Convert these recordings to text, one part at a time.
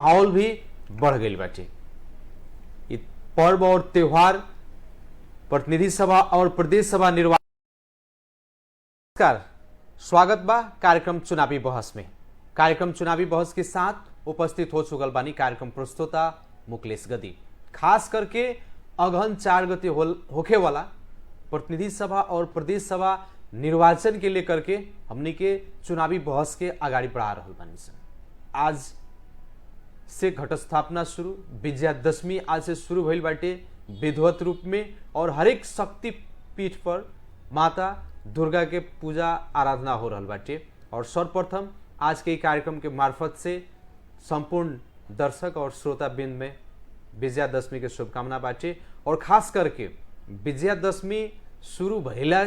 माहौल भी बढ़ गई बाटे। इ पर्व और त्योहार, प्रतिनिधि सभा और प्रदेश सभा निर्वाचन। नमस्कार, स्वागत बा कार्यक्रम चुनावी बहस में। कार्यक्रम चुनावी बहस के साथ उपस्थित हो चुकल बानी कार्यक्रम प्रस्तोता मुकेश गदी। खास करके अगहन 4 गते होखे वाला प्रतिनिधि सभा और प्रदेश सभा निर्वाचन के लेकर के हमनी के चुनावी बहस के आगाड़ी बढ़ा रहल बानी सन। आज से घटस्थापना शुरू, विजयादशमी आज से शुरू भइल बाटे विधिवत रूप में, और हरेक शक्ति पीठ पर माता दुर्गा के पूजा आराधना हो रहल बाटे। और सर्वप्रथम आज के कार्यक्रम के मार्फत से संपूर्ण दर्शक और श्रोता बिंद में विजयादशमी के शुभकामना बाटे। और खास करके विजयादशमी शुरू भइला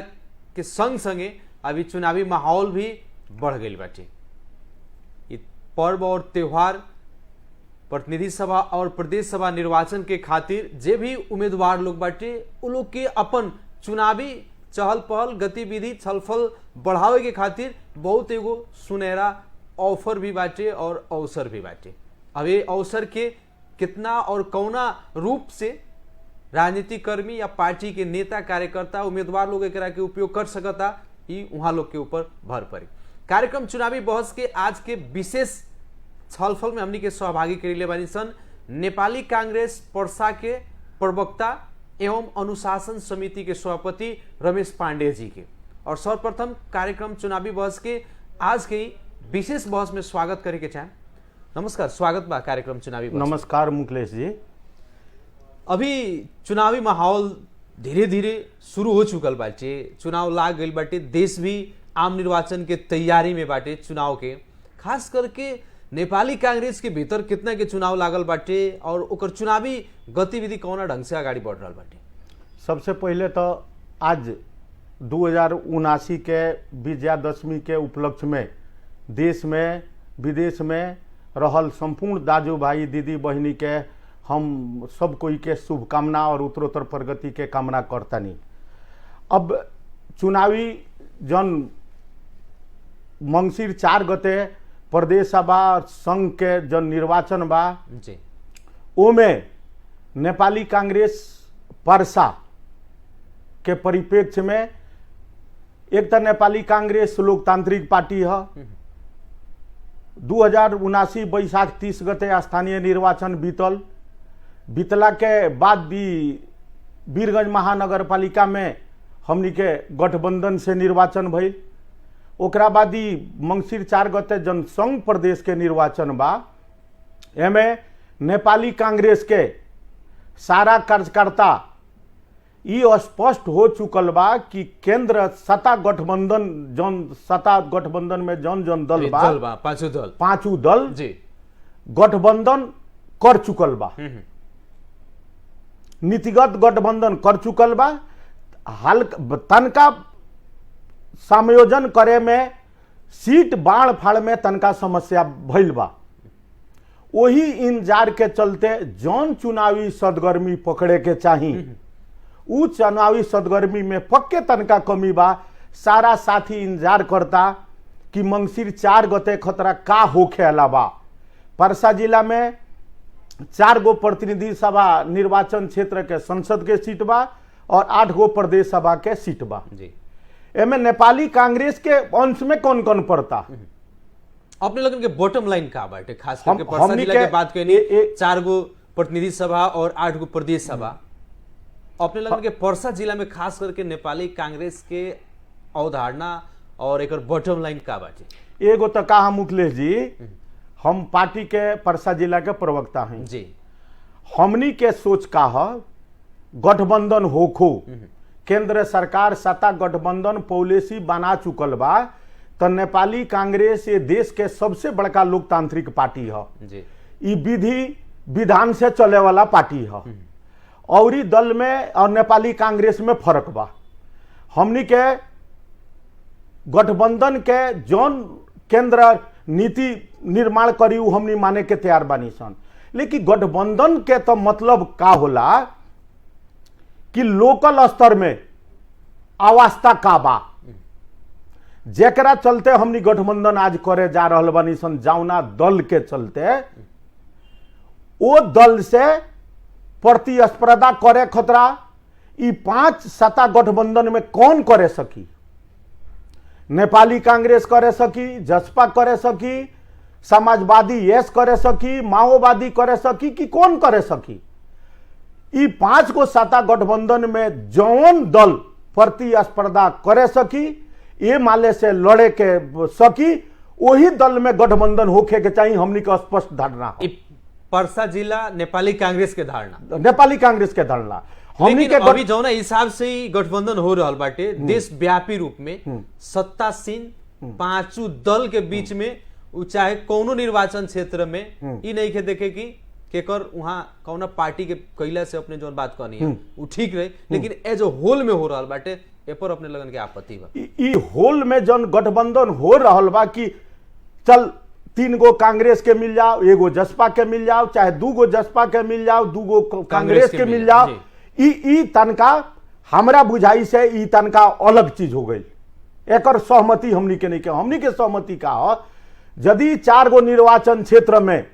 के संग संगे अभी चुनावी माहौल भी बढ़ गई बाटे। इ पर्व और त्योहार, प्रतिनिधि सभा और प्रदेश सभा निर्वाचन के खातिर जे भी उम्मीदवार लोग बाटे उ लोग के अपन चुनावी चहल पहल गतिविधि छलफल बढ़ावे के खातिर बहुत एगो सुनहरा ऑफर भी बाटे और अवसर भी बाटे। अब ये अवसर के कितना और कौना रूप से राजनीतिक कर्मी या पार्टी के नेता कार्यकर्ता उम्मीदवार लोग एकरा के उपयोग कर सकता, ये वहां लोग के ऊपर भर पड़ी। कार्यक्रम चुनावी बहस के आज के विशेष छलफल में हमनी के सहभागी करेले बानी सन नेपाली कांग्रेस पर्सा के प्रवक्ता एवं अनुशासन समिति के सभापति रमेश पांडे जी के। और सर्वप्रथम कार्यक्रम चुनावी बहस के आज के विशेष बहस में स्वागत करे के चाहे। नमस्कार, स्वागत बा कार्यक्रम चुनावी बहस। नमस्कार मुकेश जी। अभी चुनावी माहौल धीरे धीरे शुरू हो चुकल बाटे, चुनाव लाग गइल बाटे, देश भी आम निर्वाचन के तैयारी में बाटे चुनाव के। खास करके नेपाली कांग्रेस के भीतर कितना के चुनाव लागल बाटे और ओकर चुनावी गतिविधि कौना ढंग से आगाड़ी बढ़ रहा बाटे। सबसे पहले तो आज 2079 के विजयादशमी के उपलक्ष्य में देश में विदेश में रहल संपूर्ण दाजू भाई दीदी बहनी के हम सब कोई के शुभकामना और उत्तरोत्तर प्रगति के कामना करतानी। अब चुनावी जन मंगसिर 4 गते प्रदेश सभा संघ के जन निर्वाचन बा जी, ओमे नेपाली कांग्रेस पर्सा के परिप्रेक्ष्य में एक तो नेपाली कांग्रेस लोकतांत्रिक पार्टी है। 2079 बैशाख 30 गते स्थानीय निर्वाचन बीतला के बाद भी वीरगंज महानगरपालिका में हमनी के गठबंधन से निर्वाचन भइल। ओकरा बाद ही मंगसिर 4 गते जनसंघ प्रदेश के निर्वाचन बा। एमे नेपाली कांग्रेस के सारा कार्यकर्ता ये स्पष्ट हो चुकल बा कि केंद्र सत्ता गठबंधन में जन दल बा पांचों दल जी गठबंधन कर चुकल बा, नीतिगत गठबंधन कर चुकल बा। तनका समायोजन करे में सीट बाढ़ फाड़ में तनका समस्या भइल बा। वही इंतजार के चलते जौन चुनावी सदगर्मी पकड़े के चाही उ चुनावी सदगर्मी में पक्के तनका कमी बा। सारा साथी इंतजार करता कि मंगसिर 4 गते खतरा का होखे अलावा पर्सा जिला में 4 गो प्रतिनिधि सभा निर्वाचन क्षेत्र के संसद के सीट बा और 8 गो प्रदेश सभा के सीट बा जी। एमे नेपाली कांग्रेस के अंश में कौन कौन पड़ता अपने लगन के बॉटम लाइन का बाटे। खास करके पर्सा जिला के बात करें 4 गो प्रतिनिधि सभा और 8 गो प्रदेश सभा, अपने लगन के पर्सा जिला में खास करके नेपाली कांग्रेस के अवधारणा और एक बॉटम लाइन का बाटे। एगो तो कहा मुकेश जी, हम पार्टी के पर्सा जिला के प्रवक्ता हैं जी। हमनी के सोच का है गठबंधन होखो, केंद्र सरकार सत्ता गठबंधन पॉलिसी बना चुकल बा। तो नेपाली कांग्रेस ये देश के सबसे बड़का लोकतांत्रिक पार्टी है जी। ये विधि विधान से चले वाला पार्टी है और ई दल में और नेपाली कांग्रेस में फर्क बा। हमनी के गठबंधन के जौन केंद्र नीति निर्माण करी उ हमनी माने के तैयार बानी सन, लेकिन गठबंधन के तो मतलब का होला कि लोकल स्तर में अवस्था का बा, जेकरा चलते हमनी गठबंधन आज करे जा रहल बानी सन। जौना दल के चलते वो दल से प्रतिस्पर्धा करे खतरा ई 5 सत्ता गठबंधन में कौन करे सकी? नेपाली कांग्रेस करे सकी, जसपा करे सकी, समाजवादी यस करे सकी, माओवादी करे सकी कि कौन करे सकी? ई 5 गो सत्ता गठबंधन में जौन दल प्रतिस्पर्धा करे सकी, ये माले से लड़े के सकी, वही दल में गठबंधन होके के चाहिए। हमनी के स्पष्ट धारणा पर्सा जिला नेपाली कांग्रेस के धारणा, नेपाली कांग्रेस के धारणा हमनी के अभी जो ना हिसाब से ही गठबंधन हो रहा बाटे देशव्यापी रूप में सत्तासीन 5 दल के बीच में, चाहे कोनो निर्वाचन क्षेत्र में ई नहीं के देखे कि केकर वहां कौन पार्टी के कैला से अपने जो बात कहनी है वो ठीक रहे, लेकिन ए जो होल में हो रहा बाटे ए पर अपने लगन के आपत्ति बा। ई होल में जन गठबंधन हो रहा बा कि चल 3 गो कांग्रेस के मिल जाओ, 1 गो जसपा के मिल जाओ, चाहे 2 गो जसपा के मिल जाओ, 2 गो कांग्रेस के मिल जाओ, ई तनका हमरा बुझाई से ई तनका अलग चीज हो गई। एकर सहमति हमनी के नहीं के, हमनी के सहमति का हो यदि 4 गो निर्वाचन क्षेत्र में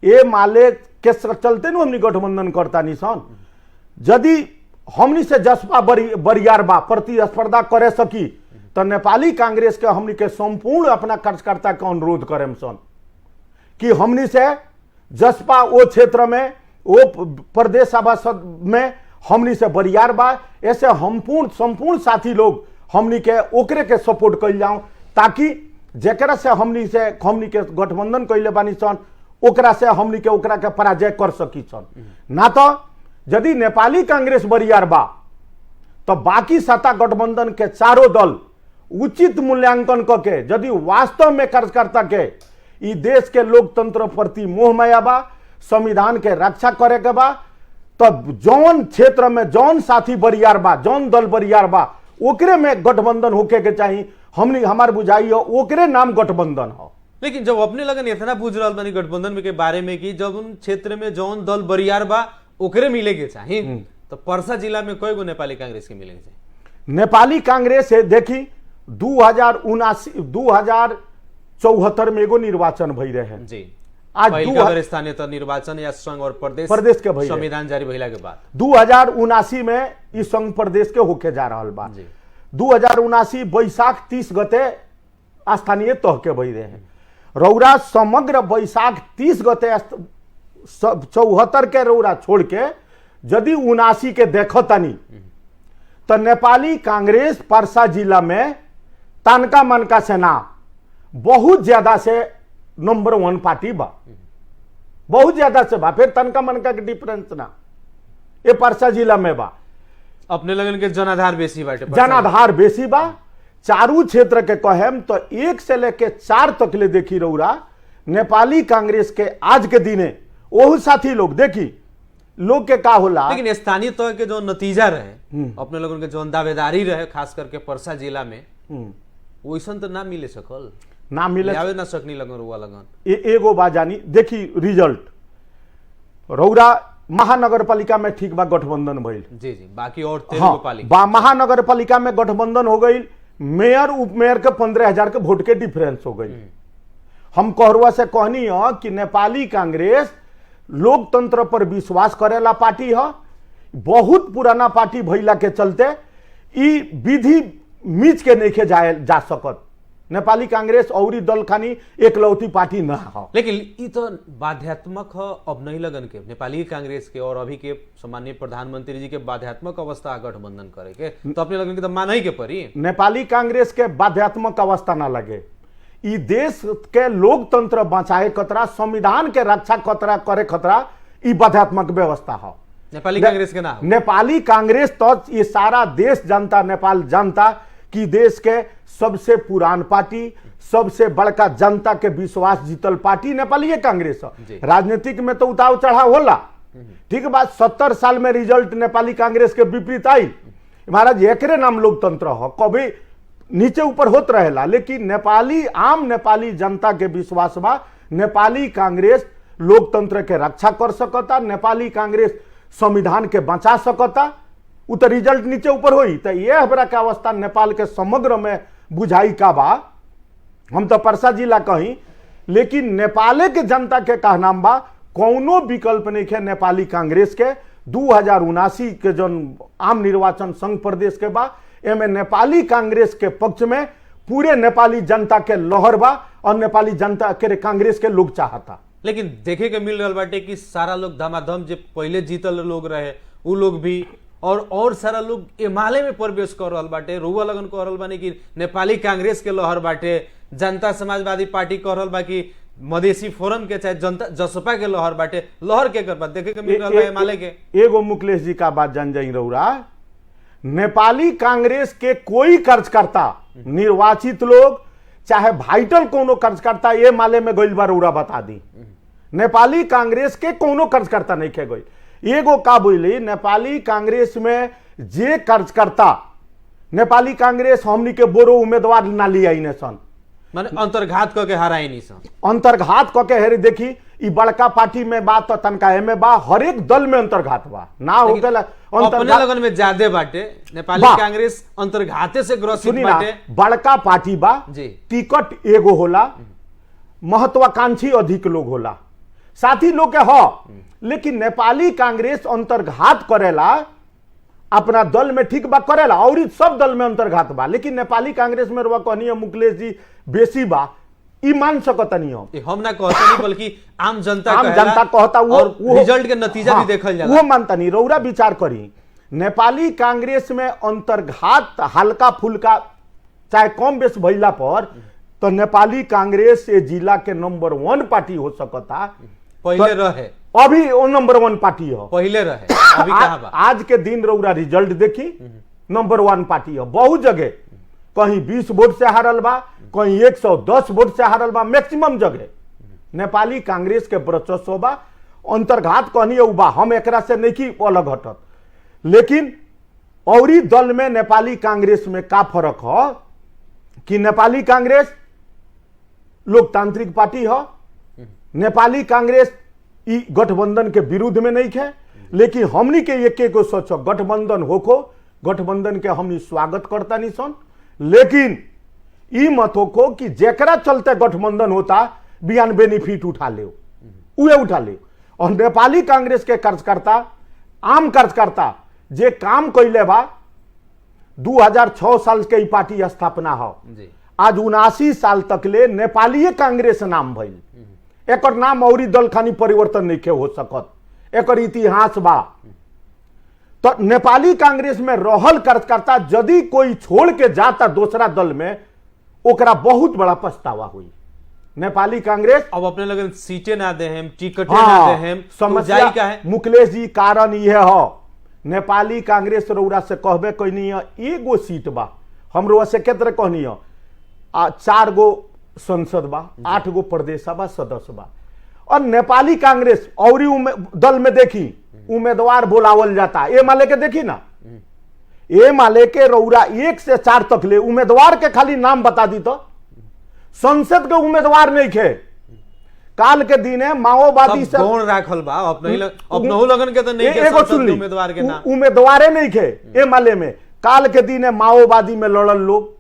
ए माले के चलते न हमनी गठबंधन करता निशान, यदि हमनी से जसपा बरियार बा प्रतिस्पर्धा करे सकी तो नेपाली कांग्रेस के हमनी के संपूर्ण अपना कार्यकर्ता के अनुरोध करें सन कि हमनी से जसपा वो क्षेत्र में वो प्रदेश सभा में हमनी से बरियार बा, ऐसे संपूर्ण साथी लोग हमनी के ओकरे के सपोर्ट कइल जाऊं ताकि जेकरा से हमनी के गठबंधन कइले बानी सन ओकरा से हमनी के ओकरा के पराजय कर सकी सन। ना तो यदि नेपाली कांग्रेस बरियार बा तो बाकी सत्ता गठबंधन के चारों दल उचित मूल्यांकन करके यदि वास्तव में कार्यकर्ता के ई देश के लोकतंत्र प्रति मोह माया बा, संविधान के रक्षा करे के बा, तो जौन क्षेत्र में जौन साथी बरियार बा, जौन दल बरियार बा, ओकरे में गठबंधन होके के चाहिए। हमनी हमार बुझाई हो ओकरे नाम गठबंधन हो। लेकिन जब अपने लगन इतना पूछ रहा बानी गठबंधन में के बारे में कि जब उन क्षेत्र में जौन दल बरियार बा ओकरे मिले के चाहिए, तो पर्सा जिला में कई गो नेपाली कांग्रेस के मिले के चाहिए? नेपाली कांग्रेस है देखी 2074 में एगो निर्वाचन भई रहे हैं जी। आज स्थानीय निर्वाचन या संघ और प्रदेश के भई संविधान जारी भइला के बाद 2079 में ई संघ प्रदेश के होके जा रहा बा। 2079 बैसाख 30 गते स्थानीय तह के भई रहे हैं। रौरा समग्र बैसाख 30 गते 74 के रौरा छोड़ के यदि 79 के देखतानी तो नेपाली कांग्रेस पर्सा जिला में तनका मनका सेना बहुत ज्यादा से नंबर 1 पार्टी बा, बहुत ज्यादा से बा, फिर तनका मनका के डिफरेंस ना ये पर्सा जिला में बा। अपने लगन के जनाधार बेसी बाटे, जनाधार बेसी बा। चारू क्षेत्र के कहेम तो 1 से लेके 4 तक ले देखी रौरा नेपाली कांग्रेस के आज के दिने ओहू साथी लोग देखी लोग के का होला। लेकिन स्थानीय तौर के जो नतीजा रहे अपने लोगों के जो दावेदारी रहे खास करके पर्सा जिला में वैसन तो ना मिले सकल, ना मिले आवे ना सकनी लगन रुआ लगन एगो बा जानी देखी रिजल्ट रौरा महानगर पालिका में ठीक बा गठबंधन भइल जी जी, बाकी और 13 पालिका महानगर पालिका में गठबंधन हो गई। मेयर उप मेयर के 15,000 के वोट के डिफरेंस हो गई। हम कहरुआ से कहनी हो कि नेपाली कांग्रेस लोकतंत्र पर विश्वास करेला पार्टी है, बहुत पुराना पार्टी भइला के चलते ई विधि मीच के नहीं जा सकत। नेपाली कांग्रेस औरी दल खानी एकलौती पार्टी ना हो। लेकिन ये तो बाध्यात्मक है अब नहीं लगन के नेपाली कांग्रेस के और अभी के सम्माननीय प्रधानमंत्री जी के बाध्यात्मक अवस्था गठबंधन करे के, तो अपने लगन के तो माना ही के परी। नेपाली कांग्रेस के बाध्यात्मक अवस्था ना लगे, ई देश के लोकतंत्र बचाए खतरा, संविधान के रक्षा खतरा करे खतरा, ई बाध्यात्मक व्यवस्था हो। नेपाली कांग्रेस के ना, नेपाली कांग्रेस तो ये सारा देश जानता, नेपाल जानता कि देश के सबसे पुरान पार्टी, सबसे बड़का जनता के विश्वास जीतल पार्टी नेपाली कांग्रेस है। राजनीतिक में तो उतार चढ़ाव होला, ठीक बात। 70 साल में रिजल्ट नेपाली कांग्रेस के विपरीत आई। महाराज एकरे नाम लोकतंत्र हो, कभी नीचे ऊपर होत रहेला, लेकिन आम नेपाली जनता के विश्वास बा नेपाली कांग्रेस लोकतंत्र के रक्षा कर सकता, नेपाली कांग्रेस संविधान के बचा सकता। उ तो रिजल्ट नीचे ऊपर होई तो यह हमरा के अवस्था नेपाल के समग्र में बुझाई का बा। हम तो पर्सा जिला कहीं, लेकिन नेपाले के जनता के कहनाम बा कौनो विकल्प नहीं है नेपाली कांग्रेस के 2079 के जो आम निर्वाचन संघ प्रदेश के बा एमे नेपाली कांग्रेस के पक्ष में पूरे नेपाली जनता के लहर बा और नेपाली जनता के कांग्रेस के लोग चाहता। लेकिन देखे के मिल रहा बाटे कि सारा लोग धमाधम जो पहले जीतल लोग रहे उ लोग भी और सारा लोग एमाले में प्रवेश कर रहा बाटे। रुआ लगन कह रहा बानी कि नेपाली कांग्रेस के लहर बाटे, जनता समाजवादी पार्टी कह रहा बा कि मधेसी फोरम के चाहे जनता जसपा के लहर बाटे। लहर के कर बा देखे के मिल रहा बा एमाले के। एगो मुकेश जी का बात जान जाई रउरा, नेपाली कांग्रेस के कोई कार्यकर्ता निर्वाचित लोग चाहे वाइटल कोनो कार्यकर्ता ये माले में गइल बा रउरा बता दी। नेपाली कांग्रेस के कोनो कार्यकर्ता नहीं खे गई। एगो का बोली नेपाली कांग्रेस में जे कार्यकर्ता नेपाली कांग्रेस हमनी के बोरो उम्मीदवार ना लिया सन, माने अंतर्घात करके हराई नहीं सन। अंतर्घात करके हेरी देखी ई बड़का पार्टी में बात तो तनका एमे बा, हर एक दल में अंतर्घात बा ना होखेला। अपने लगन में ज्यादा बाटे नेपाली कांग्रेस अंतर्घाते से ग्रसित बाटे। बड़का पार्टी बा जी, टिकट एगो होला, महत्वाकांक्षी अधिक लोग होला, साथी लोग के हो। लेकिन नेपाली कांग्रेस अंतर्घात करेला अपना दल में, ठीक बा करेला, और सब दल में अंतर्घात बा। लेकिन नेपाली कांग्रेस में रुआ कहनी मुकेश जी बेसी बा, ई मान सकतनी हम ना कहता नहीं बल्कि आम जनता कहता वो रिजल्ट के नतीजा भी देखल जाला, वो मानता नहीं। रउरा विचार करी नेपाली कांग्रेस में अंतर्घात हल्का फुल्का चाहे कम बेस भइला पर तो नेपाली कांग्रेस ये जिला के नंबर 1 पार्टी हो सकता। पहले रहे, अभी वो नंबर 1 पार्टी हो, पहले रहे, अभी कहां बा? आज के दिन रउरा रिजल्ट देखी नंबर 1 पार्टी हो। बहुत जगह कहीं 20 वोट से हारल बा, कहीं 110 वोट से हारल बा, मैक्सिमम जगह नेपाली कांग्रेस के वर्चस्व बा। अंतर्घात कहनी बा, हम एकरा से नहीं की अलग हटत। लेकिन औरी दल में नेपाली कांग्रेस में का फर्क हो कि नेपाली कांग्रेस लोकतांत्रिक पार्टी हो, नेपाली कांग्रेस ई गठबंधन के विरुद्ध में नहीं है। लेकिन हमनी के एक को सोचो गठबंधन होको, गठबंधन के हमनी स्वागत करता नहीं सन। लेकिन ई मत होको कि जेकरा चलते गठबंधन होता बियान बेनिफिट उठा ले, उहे उठा ले। और नेपाली कांग्रेस के कार्यकर्ता, आम कार्यकर्ता जे काम कैले बा, 2006 साल के ई पार्टी स्थापना हो, आज 79 साल तक ले नेपाली कांग्रेस नाम भइल। एकर नाम औरी दल खानी परिवर्तन नहीं हो सकत, एकर इतिहास बा। तो नेपाली कांग्रेस में रहल कार्यकर्ता यदि कोई छोड़ के जाता दूसरा दल में, ओकरा बहुत बड़ा पछतावा हुई। नेपाली कांग्रेस अब अपने लगन सीटें ना दे हम, टिकटें ना दे हम, समस्या क्या है मुकेश जी? कारण यह हो नेपाली कांग्रेस रउरा से कहबे कहनी एगो सीट बा, हम रउरा से केतर कहनी 4 गो संसद बा, 8 गो प्रदेश बा, सदस्य बा। और नेपाली कांग्रेस और दल में देखी उम्मीदवार बोलावल जाता। ए माले के देखी ना, ए माले के रउरा 1 से 4 तक ले उम्मीदवार के खाली नाम बता दी तो संसद के उम्मीदवार नहीं खे। काल के दिन है माओवादी से कौन राखल बा अपने लगन के तो नहीं के संसद उम्मीदवार के नाम, उम्मीदवारे नहीं खे। ए माले में काल के दिन है माओवादी में लड़ल लोग,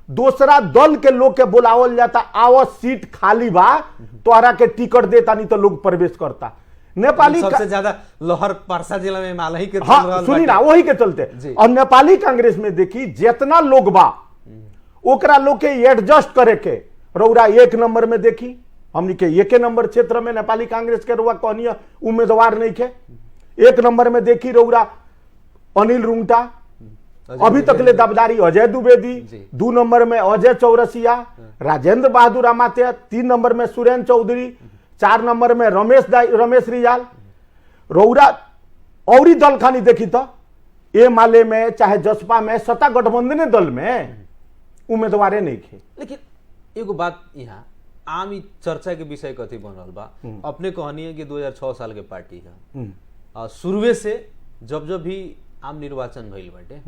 दूसरा दल के लोग के बुलावल जाता, आओ सीट खाली बा तोहरा के टिकट देता, नहीं तो लोग प्रवेश करता। नेपाली सबसे ज्यादा लोहर परसा जिला में माला ही के हाँ, सुनी ना वही के चलते। और नेपाली कांग्रेस में देखी जितना लोग बा ओकरा लोग के एडजस्ट करे के रउरा 1 नंबर में देखी, हमनी के 1 नंबर क्षेत्र में नेपाली कांग्रेस के रुआ कहनी उम्मीदवार नहीं खे। 1 नंबर में देखी रउरा अनिल रुंगटा, अभी तक ले दावेदारी अजय द्विवेदी, 2 नंबर में अजय चौरसिया, राजेंद्र बहादुर आमात्य, 3 नंबर में सुरेंद्र चौधरी, 4 नंबर में रमेश रिजाल। रउरा औरी दल खानी देखी तो ए माले में चाहे जसपा में सत्ता गठबंधन दल में उम्मीदवारे नहीं थे। लेकिन एगो बात यहाँ आम ही चर्चा के विषय कथी बन रहा बा, अपने कहनी है कि 2006 साल के पार्टी है, शुरुए से जब भी आम निर्वाचन भइल बाटे,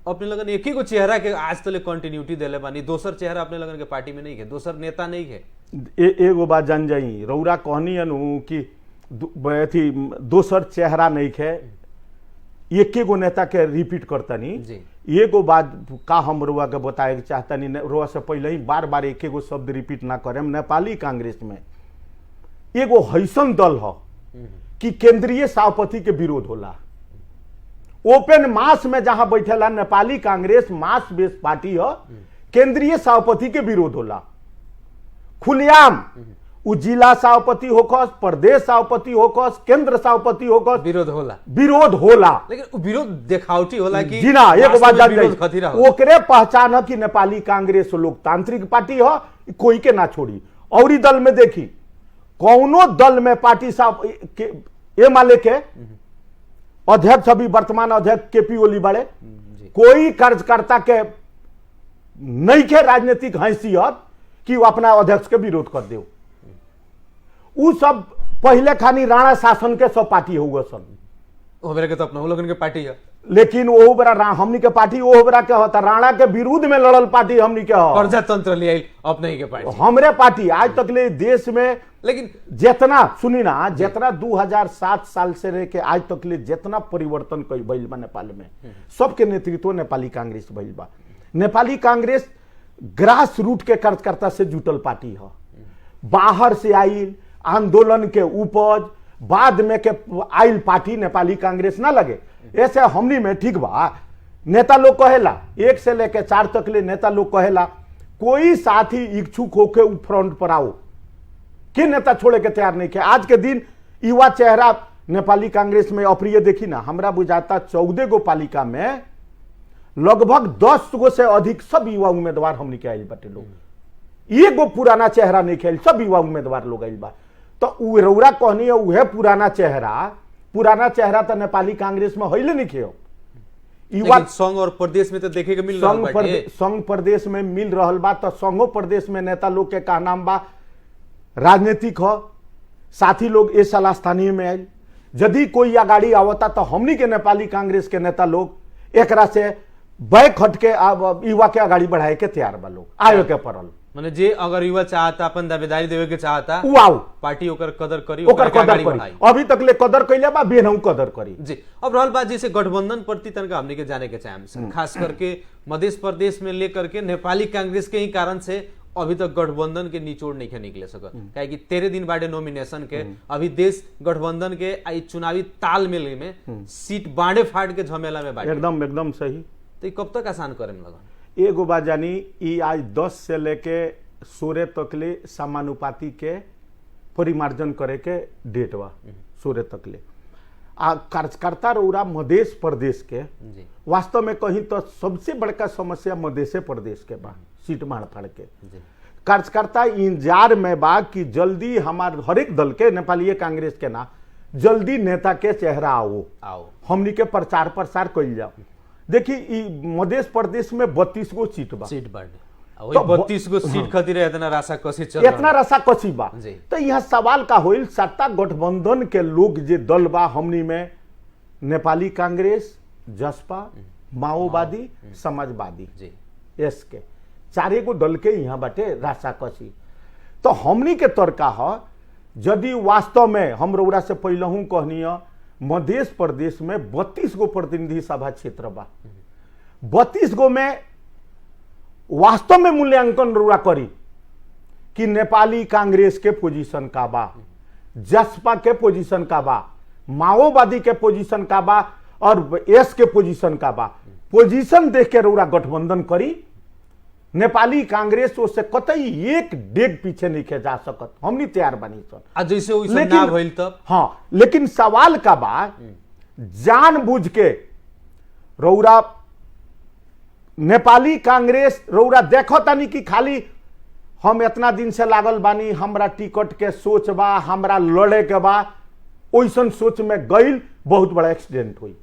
अपने लगन एक ही को चेहरा के आज तक कंटिन्यूटी देले बानी, दोसर चेहरा अपने लगन के पार्टी में नहीं है, दोसर नेता नहीं है। एगो बात जान जाई रउरा कहनी है कि दोसर चेहरा नहीं है, एक गो नेता के रिपीट करता नहीं। एगो बात का हम रुआ के बताए के चाहता नहीं, रुआ से पहले ही बार बार एक गो शब्द रिपीट ना करें। नेपाली कांग्रेस में एगो हैसन दल ह कि केंद्रीय सभापति के विरोध होला। ओपन मास में जहां बैठेला नेपाली कांग्रेस मास बेस पार्टी ह, केंद्रीय सभापति के विरोध होला। खुलेआम उ जिला सभापति होकस, प्रदेश सभापति होकस, केंद्र सभापति होकस, विरोध होला। लेकिन उ विरोध देखावटी होला कि जी ना, एक बात जान विरोध खतीरा होला। ओकरे पहचान है कि नेपाली कांग्रेस लोकतांत्रिक पार्टी ह, कोई के ना छोड़ी। और ई दल में देखी कौनो दल में पार्टी साहब एमाले के अध्यक्ष अभी वर्तमान अध्यक्ष केपी ओली बड़े, कोई कार्यकर्ता के नहीं के राजनीतिक हैसियत कि वो अपना अध्यक्ष के विरोध कर दे। उ सब पहले खानी राणा शासन के सब पार्टी हुआ सन, के तो अपना लोगन के पार्टी है। लेकिन वो बड़ा हमनी के पार्टी वो बड़ा क्या होता, राणा के विरुद्ध में लड़ल पार्टी हमनी के प्रजातंत्र ले आई अपने ही के पार्टी, हमरे पार्टी आज तक ले देश में। लेकिन जितना सुनी ना, जितना 2007 साल से रह के आज तक ले जितना परिवर्तन कई भइल बा नेपाल में, सबके नेतृत्व नेपाली कांग्रेस भइल बा। नेपाली कांग्रेस ग्रास रूट के कार्यकर्ता से जुटल पार्टी है। बाहर से आइल आंदोलन के उपज बाद में के आइल पार्टी नेपाली कांग्रेस ना लगे। ऐसे हमनी में ठीक बा, नेता लोग कहेला 1 से लेकर 4 तक ले नेता लोग कहेला कोई साथी इच्छुक होके उ फ्रंट पर आओ, के नेता छोड़े के तैयार नहीं के। आज के दिन युवा चेहरा नेपाली कांग्रेस में अप्रिय देखी ना, हमरा बुझाता 14 गो पालिका में लगभग 10 गो से अधिक सब युवा उम्मीदवार हमनी के आइल बाटे लोग। एगो पुराना चेहरा नहीं खेल, सब युवा उम्मीदवार लोग आइल बा। तो उ रौरा कहनी है उहे पुराना चेहरा तो नेपाली कांग्रेस में हइले नहीं खे। युवा संघ और प्रदेश में तो देखे के मिल रहल बाटे, संघ प्रदेश में मिल रहल बा। तो संघो प्रदेश में नेता लोग के का नाम बा राजनीतिक हो, साथी लोग ए साल स्थानीय में आयल। यदि कोई अगाड़ी आवता तो हमनी के नेपाली कांग्रेस के नेता लोग एकरा से बैक हट के युवा के अगाड़ी बढ़ाए के तैयार बा, लोग आयो के पड़ल। माने जे अगर युवा चाहता अपन दावेदारी देवे के चाहता, पार्टी ओकर कदर करी, ओकर कदर करी। अभी तक ले कदर कैले बा, बेनहु कदर करी जी। अब रहल बात जैसे गठबंधन प्रति तनका हमने के जाने के चाहे, खास करके मध्य प्रदेश में लेकर के नेपाली कांग्रेस के ही कारण से अभी तक गठबंधन के निचोड़ नहीं निकले सकत। काहे कि 13 दिन बाटे नॉमिनेशन के, अभी देश गठबंधन के आई चुनावी तालमेल में सीट बांटे फाट के झमेला में बाटे। एकदम सही। तो कब तक आसान करे में लगा? एगो बात जानी, ई आज 10 से लेके 16 तक ले समानुपाती के परिमार्जन करे के डेट बा। 16 तक ले आ कार्यकर्ता रौरा मध्य प्रदेश के वास्तव में कहीं तो सबसे बड़का समस्या मध्य प्रदेश के बा, सीट मार फाड़ के। कार्यकर्ता इंतजार में बा कि जल्दी हमार हर एक दल के, नेपाली कांग्रेस के ना, जल्दी नेता के चेहरा आओ हमनी के प्रचार प्रसार कइल जाओ। देखी मध्य प्रदेश में 32 गो सीट बा, सीट बढ़े तो 32 गो सीट खातिर इतना राशा कसी चल, इतना राशा कसी बा। तो यह सवाल का होइल, सत्ता गठबंधन के लोग जे दल बा हमनी में, नेपाली कांग्रेस, जसपा, माओवादी, समाजवादी, एस के 4 गो दल के यहाँ बाटे राशा कसी। तो हमनी के तर्का है, यदि वास्तव में हम रौरा से पहलहू कहनी है, मध्य प्रदेश में 32 गो प्रतिनिधि सभा क्षेत्र बा, 32 गो में वास्तव में मूल्यांकन रौरा करी कि नेपाली कांग्रेस के पोजीशन का बा, जसपा के पोजीशन का बा, माओवादी के पोजीशन का बा और एस के पोजीशन का बा। पोजीशन देख के रौरा गठबंधन करी। नेपाली कांग्रेस उससे कतई एक डेग पीछे नहीं के जा सकत, हमनी तैयार बनी सर। जैसे ना भइल तब हाँ, लेकिन सवाल का बा जानबूझ के रौरा नेपाली कांग्रेस रौरा देखो तानी कि खाली हम इतना दिन से लागल बानी, हमरा टिकट के सोच बा, हमरा लड़े के बा, ओइसन सोच में गइल बहुत बड़ा एक्सीडेंट हुई।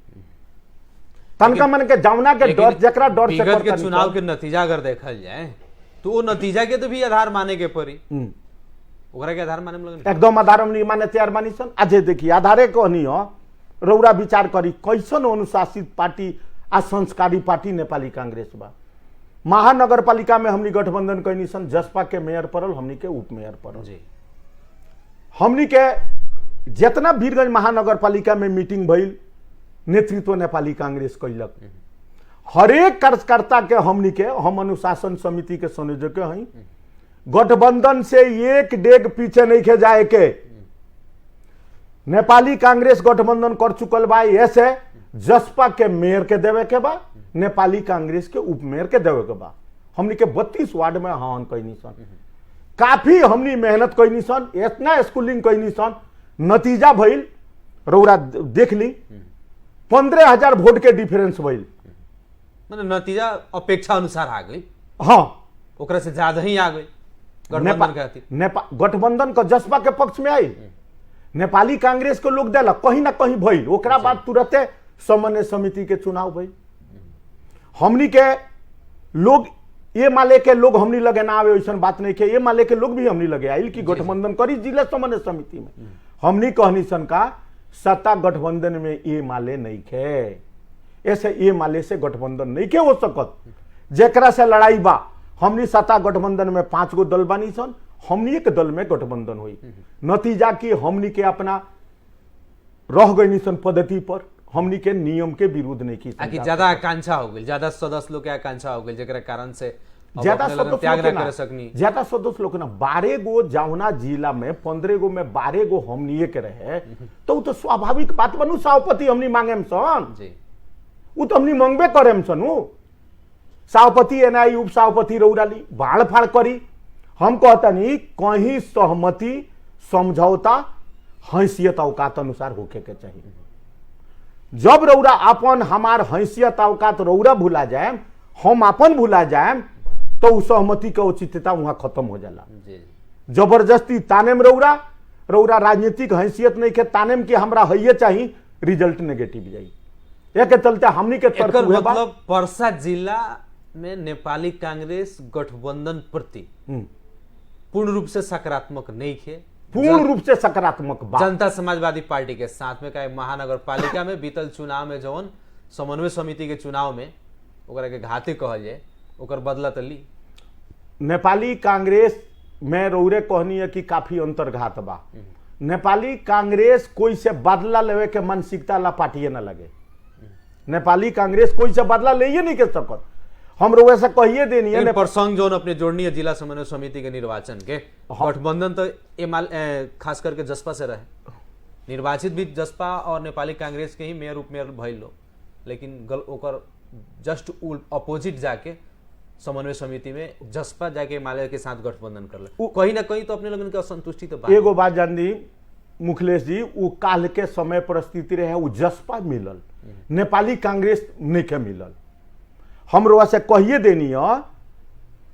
तनका मन के जावना के डर, जकरा डर से विगत के चुनाव के नतीजा अगर देखल जाए तो वो नतीजा के तो भी आधार माने के पड़ी, ओकरा के आधार माने में लगन एकदम आधार हम नहीं माने तैयार मानी सन। अजय देखिए आधारे कहनी हो, रौरा विचार करी कैसन अनुशासित पार्टी आ संस्कारी पार्टी नेपाली कांग्रेस बा। महानगर पालिका में हमनी गठबंधन कैनी सन, जसपा के मेयर पड़ल, हमनी के उप मेयर पड़ल जी। हमनी के जितना वीरगंज महानगर पालिका में मीटिंग भइल, नेतृत्व नेपाली कांग्रेस कैलक। हरेक कार्यकर्ता के हमनी के, हम अनुशासन समिति के संयोजक हई, गठबंधन से एक डेग पीछे नहीं के जाए के, नेपाली कांग्रेस गठबंधन कर चुकल बा, ऐसे जसपा के मेयर के देवे के बा, नेपाली कांग्रेस के उप मेयर के देवे के बा। हमनी के 32 वार्ड में हाँ कैनी सन, काफी हमनी मेहनत कैनी सन, इतना स्कूलिंग कैनी सन, नतीजा भइल रौरा देख ली 15,000 वोट के डिफरेंस भइल। माने नतीजा अपेक्षा अनुसार आ गई, हाँ ओकरा से ज्यादा ही आ गई गठबंधन के खातिर। गठबंधन का जसपा के पक्ष में आई, नेपाली कांग्रेस के लोग देला कहीं ना कहीं भइल, ओकरा बाद तुरंते समन्वय समिति के चुनाव भइल। हमनी के लोग ये माले के लोग हमनी लगे ना आवे, वैसन बात नहीं के, ये माले के लोग भी हमनी लगे आइल कि गठबंधन करी जिला समन्वय समिति में। हमनी कहनी सन का सत्ता गठबंधन में ये माले नहीं खे, ऐसे ये माले से गठबंधन नहीं के हो सकत, जेकरा से लड़ाई बा। हमनी सत्ता गठबंधन में 5 गो दल बानी सन, हमनी एक दल में गठबंधन हुई, नतीजा की हमनी के अपना रह गई सन पद्धति पर, हमनी के नियम के विरुद्ध नहीं की। ज्यादा आकांक्षा हो गई, ज्यादा सदस्य लोग के आकांक्षा हो गई, जेकरा कारण से ज्यादा त्याग ना कर सकनी, ज्यादा सदस्य लोग ना 12 गो जावना जिला में 15 गो में 12 गो हमनी के रहे, तो तो स्वाभाविक बात बनू, सभापति हमनी मांगे सन जी, वो तो हमनी मांगबे करे सन। सभापति एनआई उप सभापति रौराली बाढ़ फाड़ करी, हम कहता नहीं कहीं सहमति समझौता हैसियत औकात अनुसार होके के चाहिए। जब रौरा अपन हमार हैसियत औकात रौरा भुला जाए, हम अपन भुला जाए, तो उस सहमति के औचित्यता वहां खत्म हो जाला। जबरदस्ती तानेम रौरा राजनीतिक हैसियत नहीं के तानेम के हमरा हइये चाहिए, रिजल्ट नेगेटिव जाई। एक चलते हमनी के तरफ मतलब पर्सा जिला में नेपाली कांग्रेस गठबंधन प्रति पूर्ण रूप से सकारात्मक नहीं थे, पूर्ण रूप से सकारात्मक बा। जनता समाजवादी पार्टी के साथ में का महानगर पालिका में बीतल चुनाव में जौन समन्वय समिति के चुनाव में ओकरा के घाते कहल जाए, ओकर बदला तो ली। नेपाली कांग्रेस में रौरे कहनी है कि काफी अंतर्घात बा। नेपाली कांग्रेस कोई से बदला लेवे के मानसिकता ला पार्टी न लगे, नेपाली कांग्रेस कोई से बदला ले नहीं के सकत, हम लोग ऐसा कहिए देनी है। प्रसंग जो अपने जोड़नी है जिला समन्वय समिति के निर्वाचन के, गठबंधन तो खास करके जसपा से रहे, निर्वाचित भी जसपा और नेपाली कांग्रेस के ही मेयर उप मेयर भइल लो, लेकिन ओकर जस्ट अपोजिट जाके समन्वय समिति में जसपा जाके माले के साथ गठबंधन कर ले, कहीं ना कहीं तो अपने लोगन के असंतुष्टि तो एगो बात जान दी मुखलेश जी, वो काल के समय परिस्थिति रहे, वो जसपा मिलल, नेपाली कांग्रेस नहीं के मिलल। हम लोग से कहिए देनी है,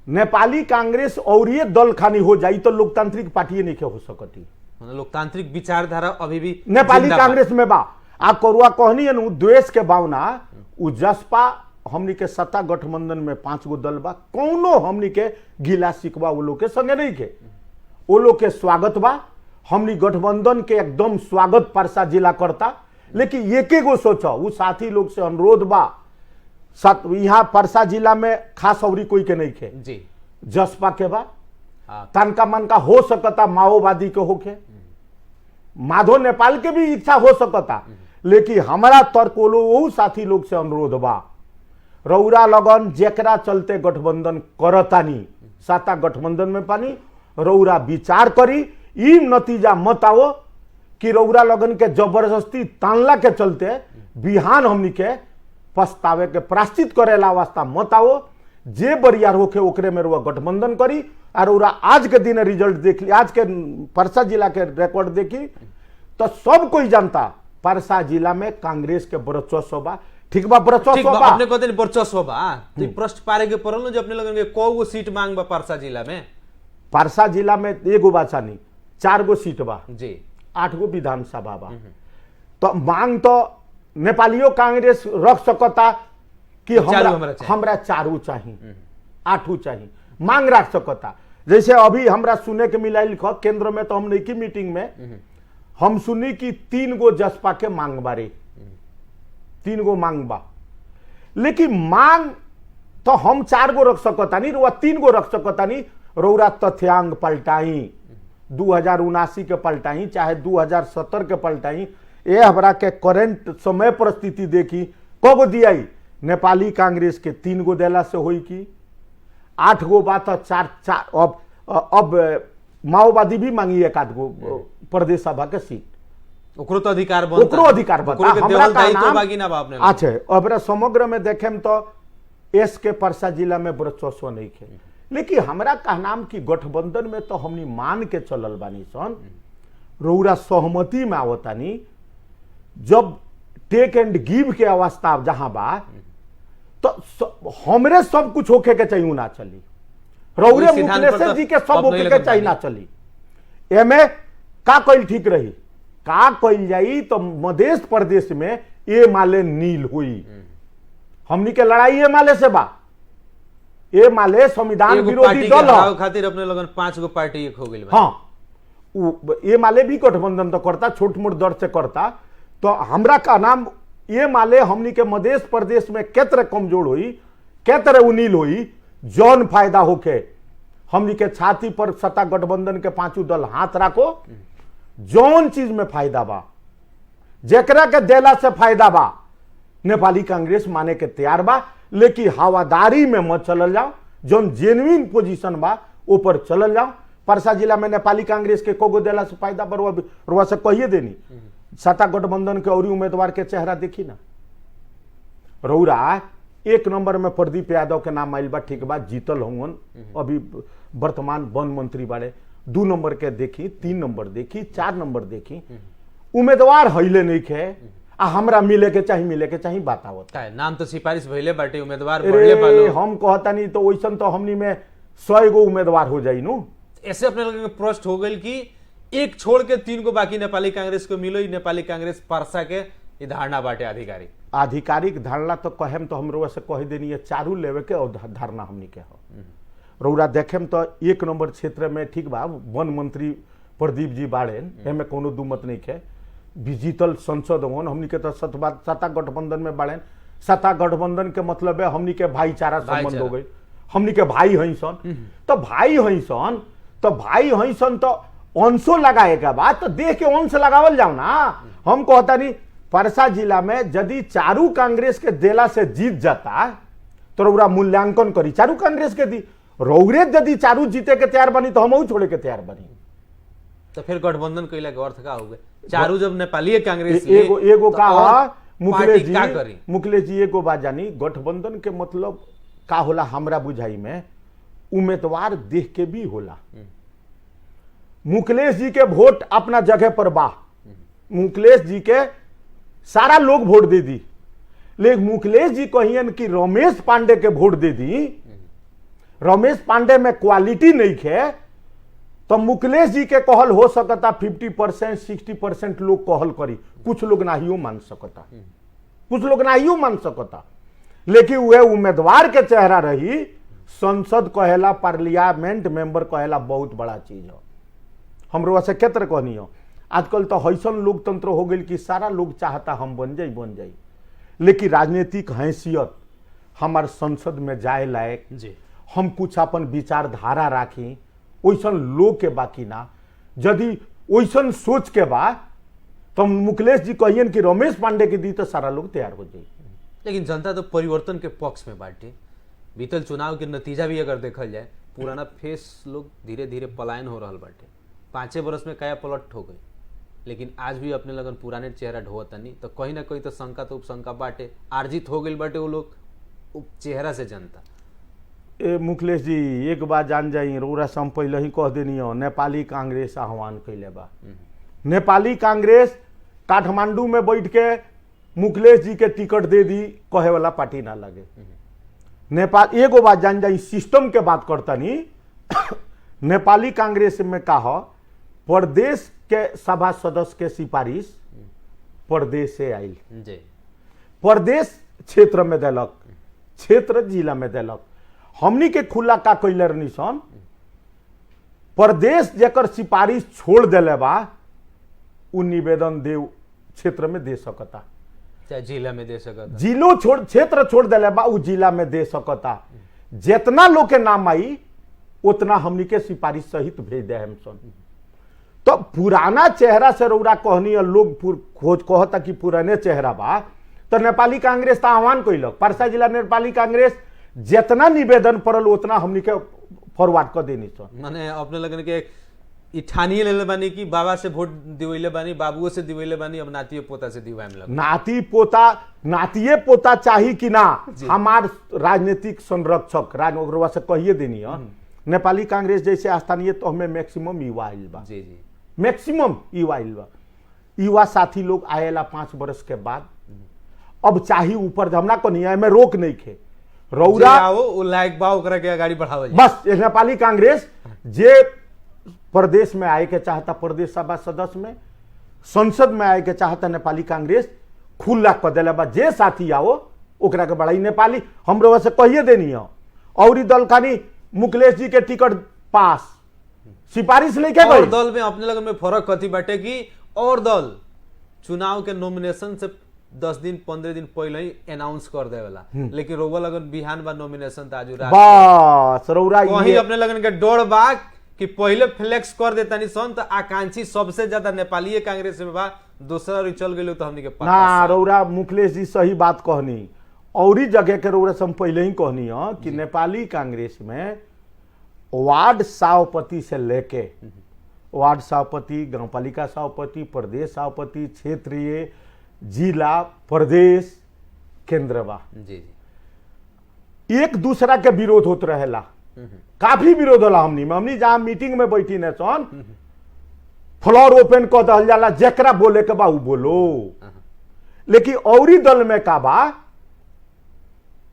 नेपाली कांग्रेस और ये दल खानी हो जाई तो लोकतांत्रिक पार्टी नहीं के हो सकती। लोकतांत्रिक विचारधारा अभी भी नेपाली कांग्रेस में बा। आ करुआ कहनी है द्वेष के भावना, उ जसपा हमनी के सत्ता गठबंधन में 5 गो दल बा, कौनो हमनी के गिला सिकवा वो लोग के संगे नहीं के, वो लोग के स्वागत बा। हमनी गठबंधन के एकदम स्वागत परसा जिला करता, लेकिन एक गो सोचो, वो साथी लोग से अनुरोध बा, यहाँ परसा जिला में खास अवरी कोई के नहीं खे जी, जसपा के बा, तनका मन का हो सकता माओवादी के होके, माधो नेपाल के भी इच्छा हो सकता, लेकिन हमारा तर्क वो साथी लोग से अनुरोध बा, रौरा लगन जेकरा चलते गठबंधन करतानी, सत्ता गठबंधन में पानी रौरा विचार करी, ई नतीजा मत आओ कि रौरा लगन के जबरदस्ती तानला के चलते बिहान हमनी के पछतावे के प्राश्चित करेला वास्ता मत आओ। जे बरियार होके ओकरे में रुआ गठबंधन करी, और रौरा आज के दिन रिजल्ट देख ली, आज के परसा जिला के रिकॉर्ड देखी तो सब कोई जानता परसा जिला में कांग्रेस के वर्चस्व बा। ठीक बा, वर्चस्व बा, अपने कहते हैं वर्चस्व बा, तो प्रश्न पारे के परल जो अपने लोगन के कौ सीट मांग बा परसा जिला में? परसा जिला में एगो बाचा नहीं, 4 गो सीट बा जी, 8 गो विधानसभा बा। तो मांग तो नेपालियों कांग्रेस रख सकता कि हमरा 4 चाहिए, 8 चाहिए, मांग रख सकता। जैसे अभी हमरा सुने के मिला केंद्र में, तो हम नहीं की मीटिंग में हम सुनी कि 3 गो जसपा के मांग बारे, 3 गो मांग बा, लेकिन मांग तो हम 4 गो रख सकता नहीं, रुआ 3 गो रख सकता नहीं। रौरा तथ्यांक पलटाई, 2079 के पलटाई चाहे 2070 के पलटाई, ये हमरा के करंट समय परिस्थिति देखी कगो दियाई, नेपाली कांग्रेस के 3 गो देला से होई की 8 गो बात 4 अब माओवादी भी मांगी 1 आध गो प्रदेश सभा के सीट, ओकरो तो अधिकार बनता, ओकरो अधिकार बनता। ओकरो के हमरा देवल का दायित्व नाम बाकी ना बा अपने अच्छा अब समग्र में देखेम तो एस के परसा जिला में वर्चस्व नहीं खे, लेकिन हमरा का नाम की गठबंधन में तो हमनी मान के चलल बानी सन, रउरा सहमति में आवतानी, जब टेक एंड गिव के अवस्था जहां बा तो हमरे सब कुछ होके के चाहिए ना चली, रउरे कोई सिद्धांत पर मुखलेश्वर तो जी के सब अब होके नहीं के लगत चाहिए ना बानी। चली। एमे का कइल ठीक रही, का कइल जाई तो मध्य प्रदेश में ए माले नील हुई, हमनी के लड़ाई ए माले से बा, ए माले संविधान एगो विरोधी पार्टी के दल हरावे खातिर अपने लगन 5 गो पार्टी एक हो गइल बा। हाँ ये माले भी गठबंधन तो करता, छोट मोट दर से करता, तो हमरा का नाम ये माले हमनी के मध्य प्रदेश में के तरह कमजोर हुई, के तरह उनील हुई, जौन फायदा होके हमनी के छाती पर सत्ता गठबंधन के पांचों दल हाथ राखो, जौन चीज में फायदा बा, जेकरा के देला से फायदा बा, नेपाली कांग्रेस माने के तैयार बा, लेकिन हवादारी में मत चलल जाओ, जौन जेन्युइन पोजीशन बा ऊपर चलल जाओ। परसा जिला में नेपाली कांग्रेस के कोगो देला से फायदा पर रुआ से कहिए देनी, सत्ता गठबंधन के और उम्मीदवार के चेहरा देखी ना, रउरा 1 नंबर में प्रदीप यादव के नाम आइल बा, ठीक बा, जीतल होंगन, अभी वर्तमान वन मंत्री बाड़े, 2 नंबर के देखी, 3 नंबर देखी, 4 नंबर देखी, उम्मीदवार हईले नहीं खे, आ हमरा मिले के चाहिए बतावत का नाम तो सिफारिश भइले बाटे, उम्मीदवार बढ़ले बालो, हम कहता नहीं तो वैसन तो हमनी में 100 गो उम्मीदवार हो जाई नु। ऐसे अपने लोगों के प्रश्न हो गई कि एक छोड़ के 3 को बाकी नेपाली कांग्रेस को मिलो, नेपाली कांग्रेस परसा के ई धारणा बाटे आधिकारिक धारणा तो कहेम तो हम से कह देनी है, चारू लेवे के और धारणा हमनी के हो। रउरा देखेम तो 1 नंबर क्षेत्र में ठीक बा, वन मंत्री प्रदीप जी बाड़े, एमे कोनो दू मत नहीं खे, डिजिटल संसद होन, हमनी के तो सत्ता गठबंधन में बाड़े, सत्ता गठबंधन के मतलब है हमनी के भाईचारा संबंध हो गई, हमनी के भाई हई सन, तो भाई हई सन तो अंशो लगाए के बाद तो देख के अंश लगावल जाओ ना। हम कहता नहीं परसा जिला में यदि चारू कांग्रेस के देला से जीत जाता तो रउरा मूल्यांकन करी, चारू कांग्रेस के दी, रउरे यदि चारू जीते के तैयार बनी तो हम छोड़े के तैयार बनी, तो फिर गठबंधन कइला के अर्थ का हो गए? चारू जब नेपाली कांग्रेस एगो का मुखलेश जी का करी, मुखलेश जी एगो बात जानी, गठबंधन के मतलब का होला हमरा बुझाई में, उम्मीदवार देख के भी होला। मुखलेश जी के वोट अपना जगह पर बा, मुखलेश जी के सारा लोग वोट दे दी, लेकिन मुखलेश जी कहियन कि रमेश पांडे के वोट दे दी, रमेश पांडे में क्वालिटी नहीं है, तो मुखलेश जी के कहल हो सकता 50% 60% लोग कहल करी, कुछ लोग नाहियो मान सकता, कुछ लोग नाहियो मान सकता, लेकिन वह उम्मीदवार के चेहरा रही, संसद कहेला, पार्लियामेंट मेंबर कहेला बहुत बड़ा चीज हो। हमरो से केतर कहनी हो, आजकल तो हैसन लोकतंत्र हो गई कि सारा लोग चाहता हम बन जाई, लेकिन राजनीतिक हैसियत हमार संसद में जाए लायक जी, हम कुछ अपन विचारधारा राखी, वैसन लोग के बाकी ना, यदि वैसन सोच के बाद तो मुखलेश जी कहियन कि रमेश पांडे के दी तो सारा लोग तैयार हो जाए। लेकिन जनता तो परिवर्तन के पक्ष में बाटे, बीतल चुनाव के नतीजा भी अगर देखल जाए, पुराना फेस लोग धीरे धीरे पलायन हो रहा बाटे, 5 बरस में काया पलट हो गई, लेकिन आज भी अपने लगन पुराने चेहरा ढोता नहीं, तो कहीं ना कहीं तो शंका तो उपशंका बाटे, आर्जित हो गई बाटे वो लोग चेहरा से जनता। मुखलेश जी एक बात जान जाई, रउरा से हम पहले ही कह देनी हो, नेपाली कांग्रेस आह्वान कैले बा, नेपाली कांग्रेस काठमांडू में बैठ के मुखलेश जी के टिकट दे दी कहे वाला पार्टी ना लगे। नेपाल एगो बात जान जाई, सिस्टम के बात करता नहीं, नेपाली कांग्रेस में कहा प्रदेश के सभा सदस्य के सिफारिश प्रदेश से आयल, प्रदेश क्षेत्र में देलक, क्षेत्र जिला में देलक, हमनी के खुला का कैले रहनी सन, प्रदेश जेकर सिफारिश छोड़ देले बा उ निवेदन देव क्षेत्र में दे सकता, चाहे जिला में दे सकता, जिलो छोड़ क्षेत्र छोड़ देले बा उ जिला में दे सकता, जितना लोग के नाम आई उतना हमनी के सिफारिश सहित भेज दे हम सन। तो पुराना चेहरा से रउरा कहनी लोग खोज कहता कि पुराने चेहरा बा, तो नेपाली कांग्रेस तो आह्वान कैलक, परसा जिला नेपाली कांग्रेस जितना निवेदन पड़ल उतना हमनी के फॉरवर्ड कर देनी सन। माने अपने लगन के ई ठानिए लेले बानी कि बाबा से वोट दिवैले बानी, बाबुओ से दिवैले बानी, अब नातिए पोता से दिवाएम लग। नातिए पोता चाही कि ना, हमार राजनीतिक संरक्षक ओकरा से कहिए देनी है। नेपाली कांग्रेस जैसे स्थानीय तो हमें मैक्सिमम युवा आइल बा, जी जी, मैक्सिमम युवा आइल बा। युवा साथी लोग आएला 5 वर्ष के बाद, अब चाही ऊपर हमरा को नहीं है, मैं रोक नहीं खे रौरा ओ लायक बा ओकरा के आगाड़ी बढ़ावल जाए। बस नेपाली कांग्रेस जे प्रदेश में आए के चाहता, प्रदेश सभा सदस्य में, संसद में आए के चाहता, नेपाली कांग्रेस खुला कर दिला बा। जे साथी आओ ओकरा के बड़ाई नेपाली हमरो से कहिए देनी है। और ई दल खानी मुकेश जी के टिकट पास सिफारिश लेके और गई। दल में अपने लगन में फर्क कथी बाटे कि और दल चुनाव के नॉमिनेशन से 10 दिन 15 दिन पहले ही अनाउंस कर देवेला, लेकिन रउआ लगन बिहान बा नॉमिनेशन त आजू रात बस रौरा वही अपने लगन के डोर बा कि पहले फ्लेक्स कर देता नहीं सन तो आकांक्षी सबसे ज्यादा नेपाली कांग्रेस में बा, दूसरा और चल गए तो हमनी के पता ना रौरा मुकेश जी सही बात कहनी। और ही जगह के रौरा से हम पहले ही कहनी है कि नेपाली कांग्रेस में वार्ड सभापति से लेके वार्ड सभापति, गांवपालिका सभापति, प्रदेश सभापति, क्षेत्रीय, जिला, प्रदेश, केंद्र बा, जी जी, एक दूसरा के विरोध होत रहेला, काफी विरोध होला। हमनी जहां मीटिंग में बैठी ने सन फ्लोर ओपन कर दल जाला, जेकरा बोले के बा उ बोलो। लेकिन औरी दल में का बा,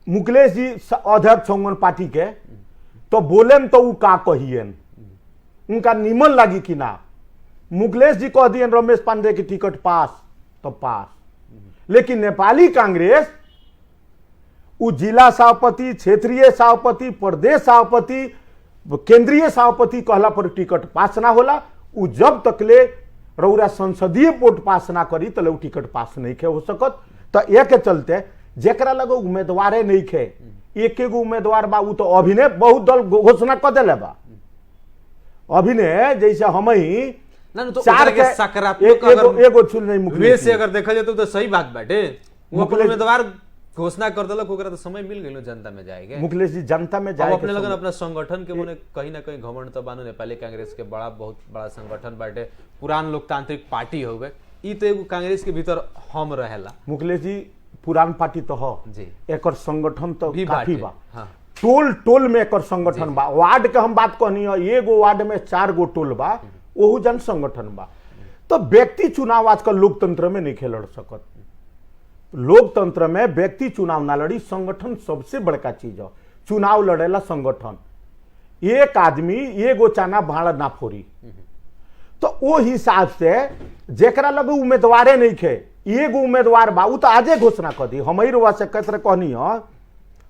मुकेश जी अध्यक्ष होंगन पार्टी के, तो बोलेम तो उ का कहियन, उनका निमन लगी कि ना। मुकेश जी कह दियन रमेश पांडे की टिकट पास तो पास, लेकिन नेपाली कांग्रेस उ जिला सभापति, क्षेत्रीय सभापति, प्रदेश सभापति, केंद्रीय सभापति कहला पर टिकट पास ना होला। उ जब तकले रौरा संसदीय वोट पास ना करी तले उ टिकट पास नहीं खे हो सकत। तो एक चलते जेकरा लगो उम्मीदवारे नहीं खे, एक एगो उम्मीदवार बा, उ तो अभिनय बहुत दल घोषणा कर देले बा। अभिनय जैसे हम ही ना तो चार के सकारात्मक एगो चुन नहीं मुकेश से अगर देखा जाए तो सही बात बाटे, वो अपन उम्मीदवार घोषणा कर दिलक, ओकरा तो समय मिल गइल जनता में जाएगा। मुकेश जी जनता में जाए अपने लगन अपना संगठन के मने कहीं ना कहीं घमंड तो बानो, नेपाली कांग्रेस के बहुत बड़ा संगठन बाटे, पुरान लोकतांत्रिक पार्टी हो गए, ई तो एगो कांग्रेस के भीतर हम रहेला। मुकेश जी पुरान पार्टी तो हो जी, एकर संगठन तो काफी बा, हाँ। टोल टोल में एकर संगठन बा। वार्ड के हम बात कहनी है, एगो वार्ड में 4 गो टोल बा, ओहू जन संगठन बा। तो व्यक्ति चुनाव आजकल लोकतंत्र में नहीं खेल सकत। लोकतंत्र में व्यक्ति चुनाव ना लड़ी, संगठन सबसे बड़का चीज है। चुनाव लड़ेला संगठन, एक आदमी एगो चाना भाड़ा ना फोड़ी। तो वो हिसाब से जेकरा लगे उम्मीदवारे नहीं खे, एगो उम्मीदवार बा, उ तो आजे घोषणा कर दी। हम ही रुआ से कहते कहनी है,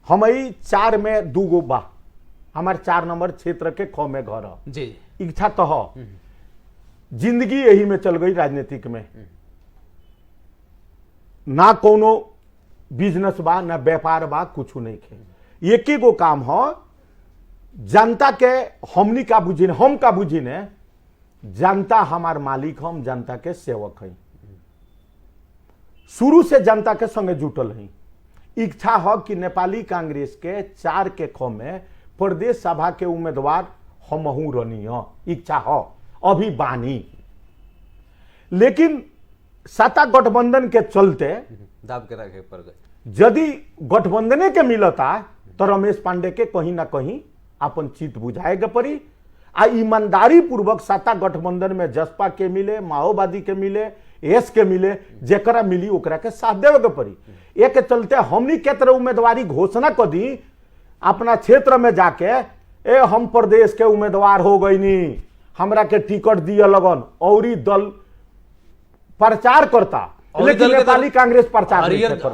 हम ही 4 में 2 गो बा, हमारे 4 नंबर क्षेत्र के ख में घर है जी, इच्छा तो हो। जिंदगी यही में चल गई राजनीतिक में, ना कोनो बिजनेस बा, ना व्यापार बा, कुछ नहीं खे। एक ही गो काम हो, जनता के हमनी का बुझी ने, हम का बुझी ने, जनता हमार मालिक, हम जनता के सेवक हैं। शुरू से जनता के संगे जुटल हैं। इच्छा हो कि नेपाली कांग्रेस के 4 के ख में प्रदेश सभा के उम्मीदवार हमहू रनी हो, इच्छा हो, अभी बानी। लेकिन सत्ता गठबंधन के चलते दाब के रखे पड़ गए। यदि गठबंधने के मिलता तो रमेश पांडे के कहीं ना कहीं अपन चित बुझाएगा पड़ी। आ ईमानदारी पूर्वक सत्ता गठबंधन में जसपा के मिले, माओवादी के मिले, एस के मिले, जेकरा मिली ओकरा के साथ देवे के पड़ी। एक चलते हमनी के तरह उम्मीदवारी घोषणा कर दी अपना क्षेत्र में जाके, हम प्रदेश के उम्मीदवार हो गई नी, हमरा के टिकट दिया लगन, और दल प्रचार करता, लेकिन नेपाली कांग्रेस प्रचार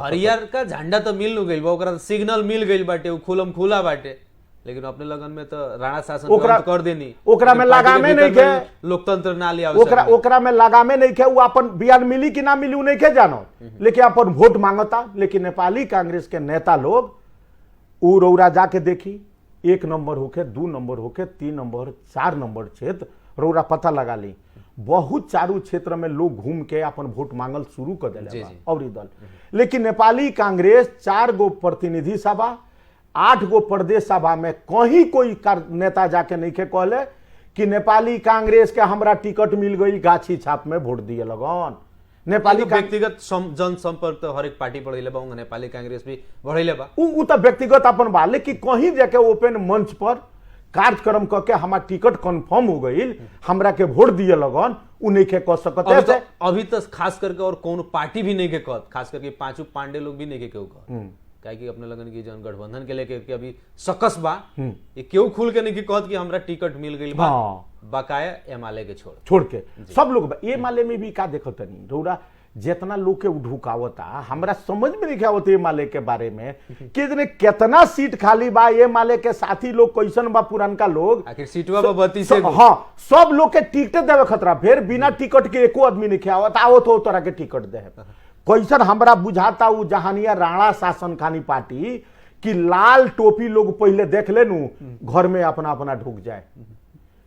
हरियर का झंडा तो मिल गइल बा, ओकरा सिग्नल मिल गइल बाटे, उ खुलम खुला बाटे। लेकिन अपने लगन में तो राणा शासन बंद कर देनी, ओकरा में लगामे नहीं के, लोकतंत्र ना लिया, ओकरा में लगामे नहीं के, वो अपन बयान मिली कि ना मिली उ नहीं के जानो, लेकिन अपन वोट मांगता। लेकिन नेपाली कांग्रेस के नेता लोग उ रौरा जाके देखी, 1 नंबर होके, 2 नंबर होके, 3 नंबर, 4 नंबर क्षेत्र रौरा पता लगा ली, बहुत चारू क्षेत्र में लोग घूम के अपन वोट मांगल शुरू कर दिले और दल। लेकिन नेपाली कांग्रेस 4 गो प्रतिनिधि सभा, 8 गो प्रदेश सभा में कहीं कोई नेता जाके नहीं के कहले कि नेपाली कांग्रेस के हमरा टिकट मिल गई, गाछी छाप में वोट दिए लगन। नेपाली व्यक्तिगत जनसंपर्क तो हरेक पार्टी बढ़ैले बा, नेपाली कांग्रेस भी बढ़ैले बा, उ तो व्यक्तिगत अपन बा, लेकिन कहीं जाके ओपन मंच पर कार्यक्रम करके हमार टिकट कंफर्म हो गई, हमरा के वोट दिए लगन, उ नहीं के कह सकते। अभी तो खास करके और कौन पार्टी भी नहीं के कहत, खास करके पांचों पांडे लोग भी नहीं के कहत, काहे कि अपने लगन की जन गठबंधन के लेके के अभी सकस बा, ये क्यों खुल के नहीं के कहत कि हमरा टिकट मिल गई बा, बकाया एमएलए के छोड़ के सब लोग ये माले में भी का देखत नहीं रौरा, जितना लोग के ढुकावता हमरा समझ में नहीं आवत ये माले के बारे में कि कितना सीट खाली बा, ये माले के साथी लोग कैसन बा, पुरानका लोग आखिर सीटवा पर 32 से हाँ सब लोग के टिकट देवे खतरा, फिर बिना टिकट के एको आदमी नहीं आवत, आवत हो तरह के टिकट दे कैसन हमरा बुझाता उ जहानिया राणा शासन खानी पार्टी कि लाल टोपी लोग पहले देख ले नु घर में अपना अपना ढुक जाए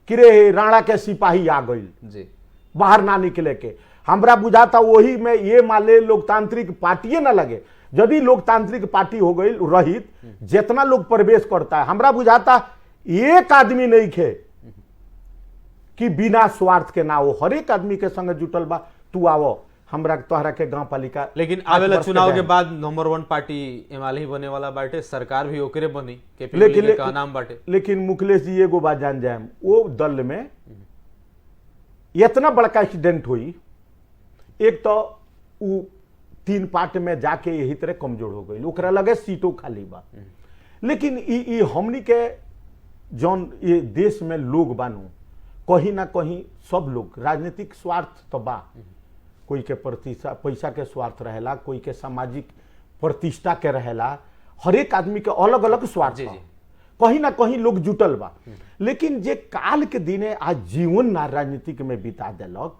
कि रे राणा के सिपाही आ गई जी, बाहर ना निकले के। हमरा बुझाता वही में ये माले लोकतांत्रिक पार्टी ना लगे, यदि लोकतांत्रिक पार्टी हो गई रहित जितना लोग प्रवेश करता है, हमरा बुझाता एक आदमी नहीं खे कि बिना स्वार्थ के ना हो, हर एक आदमी के संग जुटल बा, तू आवो हमरा तोहरा के गांव पालिका। लेकिन आवेला चुनाव के बाद नंबर 1 पार्टी एमएलए ही बने वाला बाटे, सरकार भी ओकरे बनी, केपीएल का नाम बाटे। लेकिन मुखलेश जी एगो बात जान जाए, वो दल में इतना बड़का एक्सीडेंट हुई, एक तो उ 3 पार्ट में जाके यही तरह कमजोर हो गई, ओकरा लगे सीटों खाली बा। लेकिन ई हमनी के जौन ये देश में लोग बानू, कहीं ना कहीं सब लोग राजनीतिक स्वार्थ तो बा, कोई के पैसा के स्वार्थ रहेला, कोई के सामाजिक प्रतिष्ठा के रहेला, हर एक आदमी के अलग अलग स्वार्थ बा, कहीं ना कहीं लोग जुटल बा। लेकिन जे काल के दिने आज जीवन ना राजनीतिक में बिता देलक,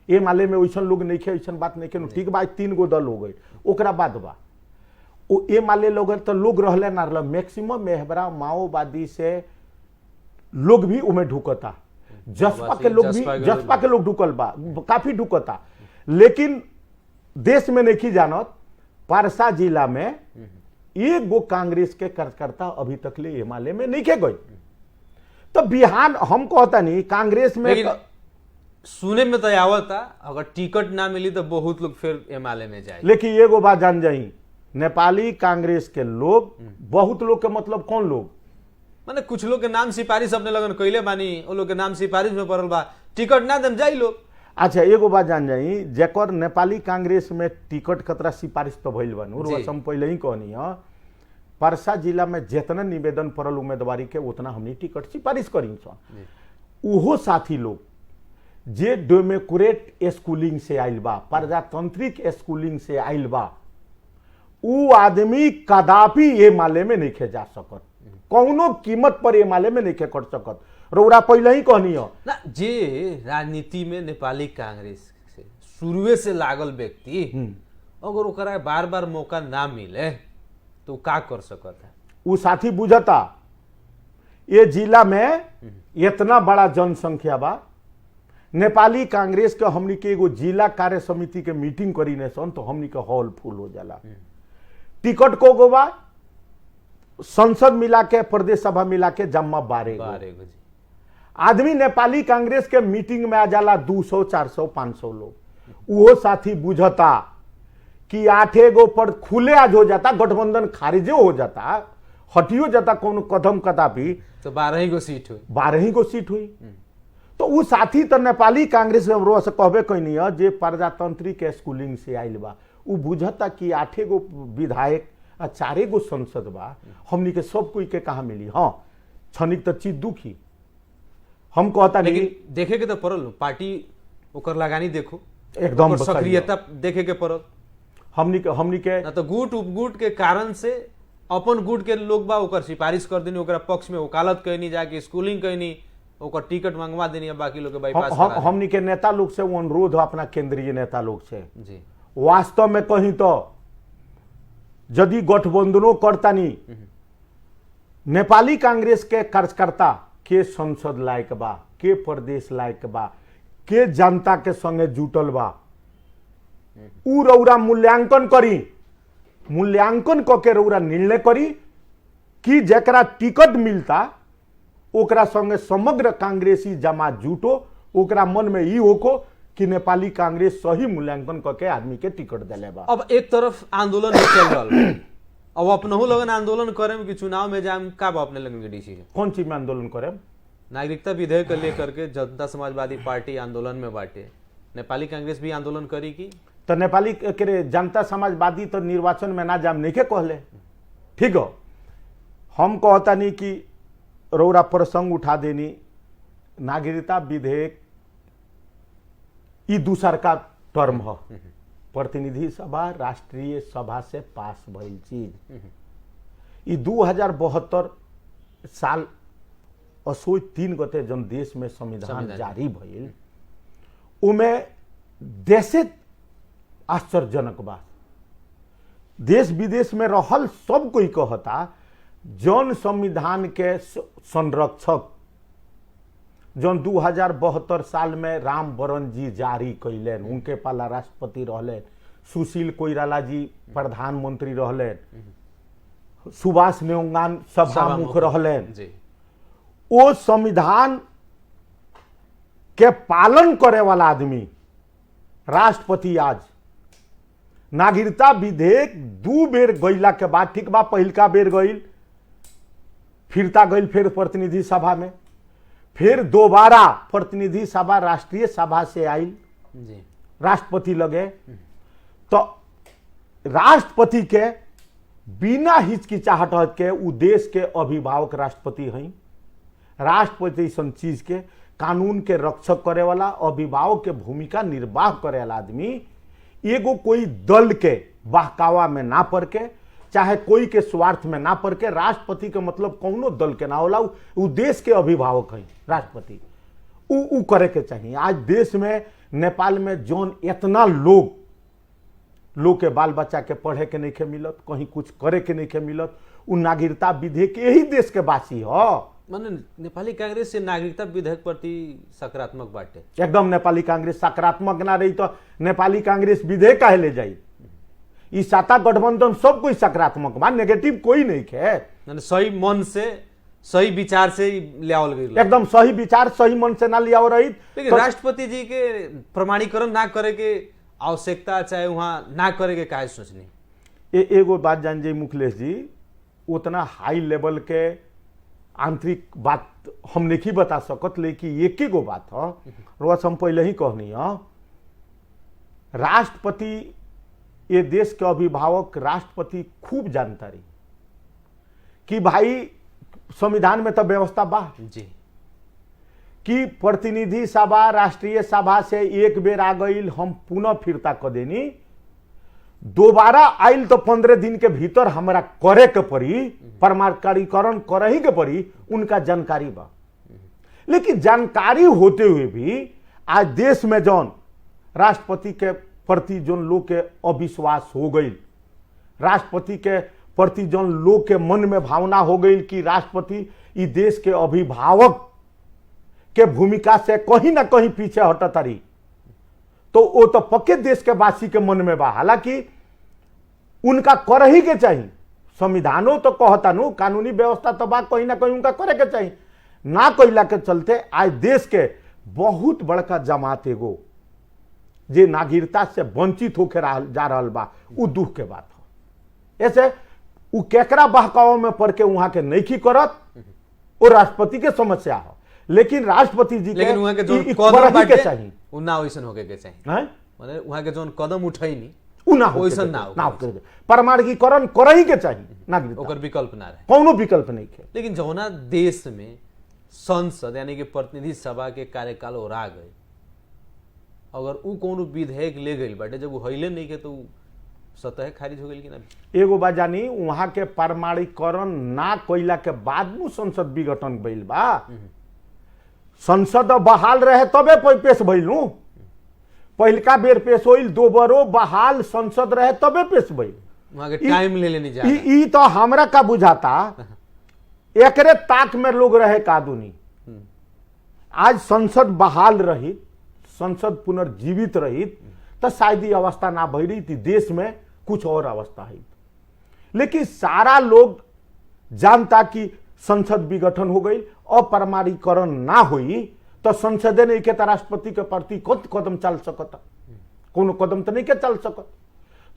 ए माले में वैसन लोग नहीं खे, वैसन बात नहीं खे, ठीक बा 3 गो दल हो गई, ओकरा बाद बा ओ ए माले लोग तो लोग रहले ना रहल, मैक्सिमम मेहबरा माओवादी से लोग भी उमे ढुकता, जसपा के लोग ढुकल बा, काफी ढुकता। लेकिन देश में नहीं जानत, परसा जिला में एक गो कांग्रेस के कार्यकर्ता अभी तक ले हिमालय में नहीं के गई। तो बिहार हम कहता नहीं कांग्रेस में सुने में तो आवता, अगर टिकट ना मिली तो बहुत लोग फिर एमएलए में जाए। लेकिन ये गो बात जान जाई, नेपाली कांग्रेस के लोग, बहुत लोग के मतलब कौन लोग, माने कुछ लोग के नाम सिफारिश अपने लगन कैले बानी, वो लोग के नाम सिफारिश में पड़ल बा, टिकट ना देम जाई लोग। अच्छा एगो बात जान जाई, जेकर नेपाली कांग्रेस में टिकट खतरा सिफारिश तो भइल बनू, हम पहले ही कहनी है, परसा जिला में जितना निवेदन पड़ल उम्मीदवारी के उतना हमनी टिकट सिफारिश करी सन। उहो साथी लोग जे डेमोक्रेट स्कूलिंग से आइल बा, प्रजातांत्रिक स्कूलिंग से आइल बा, उ आदमी कदापि ये माले में नहीं खे जा सकत, कौनो कीमत पर ये माले में नहीं खे कर सकत। रौरा पहले ही कहनी हो ना, जे राजनीति में नेपाली कांग्रेस से शुरुए से लागल व्यक्ति अगर ओकरा बार बार मौका ना मिले तो का कर सकता है? उ साथी बुझता ये जिला में इतना बड़ा जनसंख्या बा, नेपाली कांग्रेस के हमनी के एगो जिला कार्य समिति के मीटिंग करी ने सन तो हमनी के हॉल फुल हो जाला। टिकट को गोबा संसद मिला के, प्रदेश सभा मिला के जम्मा 12 आदमी नेपाली कांग्रेस के मीटिंग में आ जाला, 200 400 500 लोग। वो साथी बुझता कि 8 गो पर खुले आज हो जाता, गठबंधन खारिज हो जाता, हटियो जाता कौन कदम कदापि, तो 12 गो सीट हुई, 12 गो सीट हुई। तो वो साथी तो नेपाली कांग्रेस से कहबे कैनी है जे प्रजातांत्रिक स्कूलिंग से आइल बा, वो बुझता कि 8 गो विधायक आ 4 गो संसद बा, हमनी के सब कोई के कहा मिली। हाँ क्षणिक तो चीज दुखी हम कहता नहीं, देखे के तो पड़ल पार्टी ओकर लगानी देखो, एकदम सक्रियता देखे के पड़ल। हमनी के ना तो गुट उपगुट के कारण से अपन गुट के लोग बा ओकर सिफारिश कर देनी, ओकरा पक्ष में वकालत कहनी, जाके स्कूलिंग कहनी, ओकर टिकट मंगवा देनी, बाकी लोग के बाईपास करा। हमनी के नेता लोग से वो अनुरोध अपना केंद्रीय नेता लोग से जी, वास्तव में कहीं तो यदि गठबंधनों करतानी नेपाली कांग्रेस के कार्यकर्ता के संसद लायक बा, के प्रदेश लायक बा, के जनता के संगे जुटल बा, उ रौरा मूल्यांकन करी, मूल्यांकन क के रौरा निर्णय करी कि जकरा टिकट मिलता ओकरा संगे समग्र कांग्रेसी जमात जुटो, ओकरा मन में ई होको कि नेपाली कांग्रेस सही मूल्यांकन करके आदमी के टिकट दिले बा। अब एक तरफ आंदोलन भी चल रहा है, अब अपनहु लगन आंदोलन करें कि चुनाव में जाम, का बा अपने लगन के डिसीजन? कौन चीज में आंदोलन करे? नागरिकता विधेयक को लेकर के जनता समाजवादी पार्टी आंदोलन में बाटे, नेपाली कांग्रेस भी आंदोलन करी की? तो नेपाली के जनता समाजवादी तो निर्वाचन में ना जाम नहीं के कहले, ठीक हो। हम कहता नहीं कि रौरा प्रसंग उठा देनी, नागरिकता विधेयक ई दूसर का टर्म हो, प्रतिनिधि सभा राष्ट्रीय सभा से पास भइल चीज। ई 2072 साल असोई 3 गते जन देश में संविधान जारी भइल, उमे देशे आश्चर्यजनक बात, देश विदेश में रहल सब कोई कहता जन संविधान के संरक्षक जौन 2072 साल में राम वरण जी जारी कैलन, उनके पाला राष्ट्रपति रहले, सुशील कोइराला जी प्रधानमंत्री रहले, सुभाष नेउंगान सभामुख रहले, वो संविधान के पालन करे वाला आदमी राष्ट्रपति आज नागरिकता विधेयक 2 बेर गईला के बाद, ठीक बा पहिलका बेर गईल, फिरता गईल फिर प्रतिनिधि सभा में, फिर दोबारा प्रतिनिधि सभा राष्ट्रीय सभा से आईल राष्ट्रपति लगे, तो राष्ट्रपति के बिना हिचकिचाहट के उ देश के अभिभावक राष्ट्रपति हैं। राष्ट्रपति सन चीज के कानून के रक्षक करे वाला, अभिभावक के भूमिका निर्वाह करे वाला आदमी एगो कोई दल के बहकावा में ना पड़ के, चाहे कोई के स्वार्थ में ना पड़ के, राष्ट्रपति के मतलब कौनो दल के ना होला, उ देश के अभिभावक हैं राष्ट्रपति, उ करे के चाहिए। आज देश में नेपाल में जोन इतना लोग के बाल बच्चा के पढ़े के नहीं के मिलत, कहीं कुछ करे के नहीं के मिलत, उ नागरिकता विधेयक यही देश के वासी हो। माने नेपाली कांग्रेस से नागरिकता विधेयक प्रति सकारात्मक बाटे, एकदम नेपाली कांग्रेस सकारात्मक ना रही तो नेपाली कांग्रेस विधेयक काहे ले जाई? ई साता गठबंधन सब कोई सकारात्मक बा, नेगेटिव कोई नहीं है। सही मन से सही विचार से लियावल गई, एकदम सही विचार सही मन से ना लियाव रही। लेकिन तो राष्ट्रपति जी के प्रमाणीकरण ना करे के आवश्यकता, चाहे वहां ना करे के काहे सोचनी? एगो बात जान जाई मुखलेश जी, उतना हाई लेवल के आंतरिक बात हम नहीं बता सकत, लेकिन एक ही गो बात है, रोज हम पहले ही कहनी है, राष्ट्रपति ये देश के अभिभावक राष्ट्रपति खूब जानता रही कि भाई संविधान में तो व्यवस्था बा जी कि प्रतिनिधि सभा राष्ट्रीय सभा से एक बेर आ गई, हम पुनः फिरता कर देनी, दोबारा आइल तो 15 दिन के भीतर हमारा करे के पड़ी, प्रमाणीकरण करही के पड़ी, उनका जानकारी बा। लेकिन जानकारी होते हुए भी आज देश में जौन राष्ट्रपति के प्रति जौन लोग के अविश्वास हो गई, राष्ट्रपति के प्रति जौन लोग के मन में भावना हो गई कि राष्ट्रपति इस देश के अभिभावक के भूमिका से कहीं ना कहीं पीछे हटता रही, तो वो तो पक्के देश के वासी के मन में बा। हालांकि उनका कर ही के चाहिए, संविधानों तो कहता नु, कानूनी व्यवस्था तो बा, कहीं ना कहीं उनका करे के चाहिए, ना कइला के चलते आज देश के बहुत बड़का जमात एगो जे नागरिकता से वंचित होकर जा रहा बा, उ दुख के बात हो। ऐसे उ केकरा बहकाव में पड़ के वहां के नहीं की करत, वो राष्ट्रपति के समस्या हो, लेकिन राष्ट्रपति जी लेकिन वहां के जो कदम बाटे चाहिए उना वैसन होके के चाहिए, हैं माने वहां के जोन कदम उठैनी उना वैसन ना हो, प्रमाणीकरण करही के चाहिए, नागरिकता ओकर विकल्प ना रहे, कोनो विकल्प नहीं है। लेकिन जौना देश में संसद यानी कि प्रतिनिधि सभा के कार्यकाल ओरा गए, अगर उ कोनो विधेयक ले गई बाटे, जब वो हइले नहीं के तो सतह खारिज हो गई कि ना? एगो बात जानी, वहां के प्रमाणीकरण ना कइला के बाद नु संसद विघटन भइल बा, संसद बहाल रहे तबे पेश भइल नु, पहिलका बेर पेश होइल, दोबारो बहाल संसद रहे तबे पेश भइल, वहां के टाइम ले लेनी जा। ई तो हमरा का बुझाता एकरे ताक में लोग रहे कादूनी। आज संसद बहाल रही, संसद पुनर्जीवित रही, तो शायद ये अवस्था ना भई रही थी, देश में कुछ और अवस्था है। लेकिन सारा लोग जानता कि संसद विघटन हो गई, अप्रमाणीकरण ना हुई तो संसदे नहीं के राष्ट्रपति के प्रति कौन कदम चल सकता, कोनो कदम तो नहीं के चल सकत।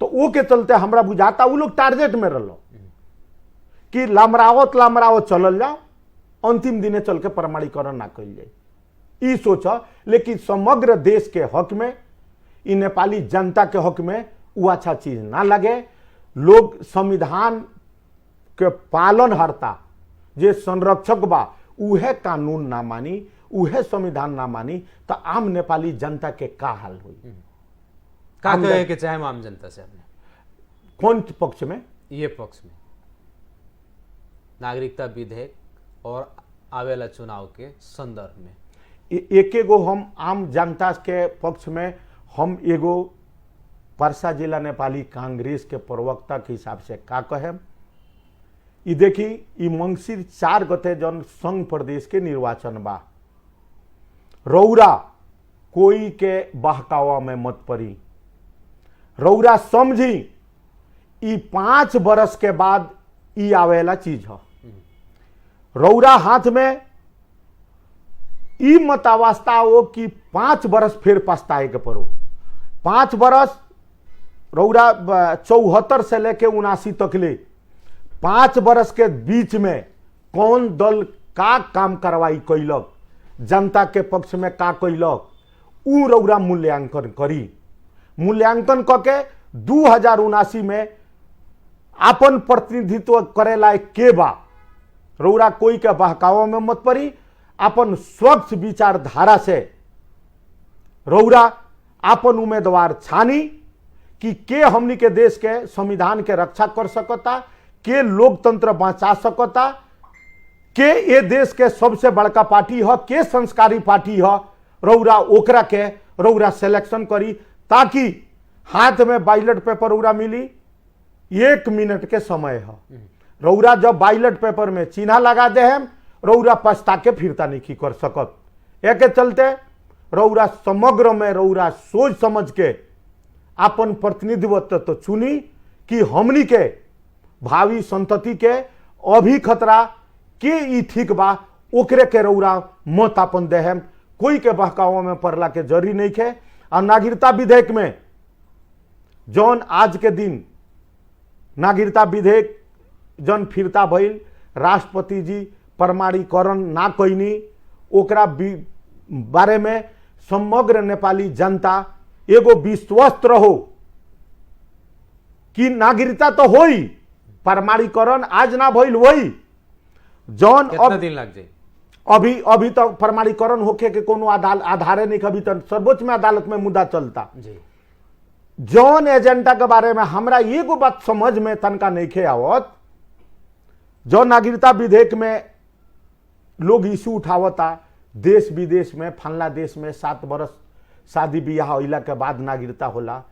तो वो के चलते हमरा बुझाता वो लोग टारगेट में रहो कि लामरावत चलल जाओ, अंतिम दिने चल के प्रमाणीकरण ना कल जाए, ई सोचा। लेकिन समग्र देश के हक में, ई नेपाली जनता के हक में वो अच्छा चीज ना लगे। लोग संविधान के पालन हरता जे संरक्षक बा उहे कानून ना मानी, उहे संविधान ना मानी तो आम नेपाली जनता के का हाल हुई। का कहे के चाहे आम जनता से आपने कौन पक्ष में? ये पक्ष में नागरिकता विधेयक और आवेला चुनाव के संदर्भ में एक एगो हम आम जनता के पक्ष में हम एगो पर्सा जिला नेपाली कांग्रेस के प्रवक्ता के हिसाब से का कहे। ई देखी ई मंगसिर 4 गते जन संघ प्रदेश के निर्वाचन बा, रौरा कोई के बहकावा में मत पड़ी। रौरा समझी ई 5 बरस के बाद ई आवेला चीज है। रौरा हाथ में ई मत अवस्था हो कि 5 बरस फिर पछताए के पड़ो। 5 बरस रौरा 74 से लेके 79 तक ले 5 बरस के बीच में कौन दल का काम करवाई कैलक, जनता के पक्ष में का कैलक, उ रौरा मूल्यांकन करी। मूल्यांकन करके 2079 में अपन प्रतिनिधित्व करे लायक के बा, रौरा कोई के बहकावा में मत पड़ी। अपन स्वच्छ विचारधारा से रौरा अपन उम्मीदवार छानी कि के हमनी के देश के संविधान के रक्षा कर सकता, के लोकतंत्र बचा सकता, के ये देश के सबसे बड़का पार्टी है, के संस्कारी पार्टी है। रौरा ओकरा के रौरा सिलेक्शन करी ताकि हाथ में बैलेट पेपर रौरा मिली। 1 मिनट के समय है। रौरा जब बैलेट पेपर में चिन्ह लगा दे हम, रौरा पछता के फिरता नहीं कर सकत। एक चलते रौरा समग्र में रौरा सोच समझ के अपन प्रतिनिधित्व तो चुनी कि हमनी के भावी संतति के अभी खतरा के ई ठीक बा, ओकरे के रौरा मत अपन दे हम। कोई के बहकावा में पड़ला के जरूरी नहीं है। और नागरिकता विधेयक में जौन आज के दिन नागरिकता विधेयक जन फिरता भइल, राष्ट्रपति जी प्रमाणीकरण ना कैनी, ओकरा बारे में समग्र नेपाली जनता एगो विश्वस्त रहो कि नागरिकता तो होई, प्रमाणीकरण आज ना भइल वही जौन कितना दिन लग जाए। अभी तो प्रमाणीकरण होके के कोनो आधारे नहीं, अभी तो सर्वोच्च में अदालत में मुद्दा चलता जी। जौन एजेंडा के बारे में हमरा एगो बात समझ में तनका नहीं खे आवत। जो नागरिकता विधेयक में लोग इशू उठावता, देश विदेश में फलना देश में 7 बरस शादी ब्याह अइला के बाद नागरिकता होला,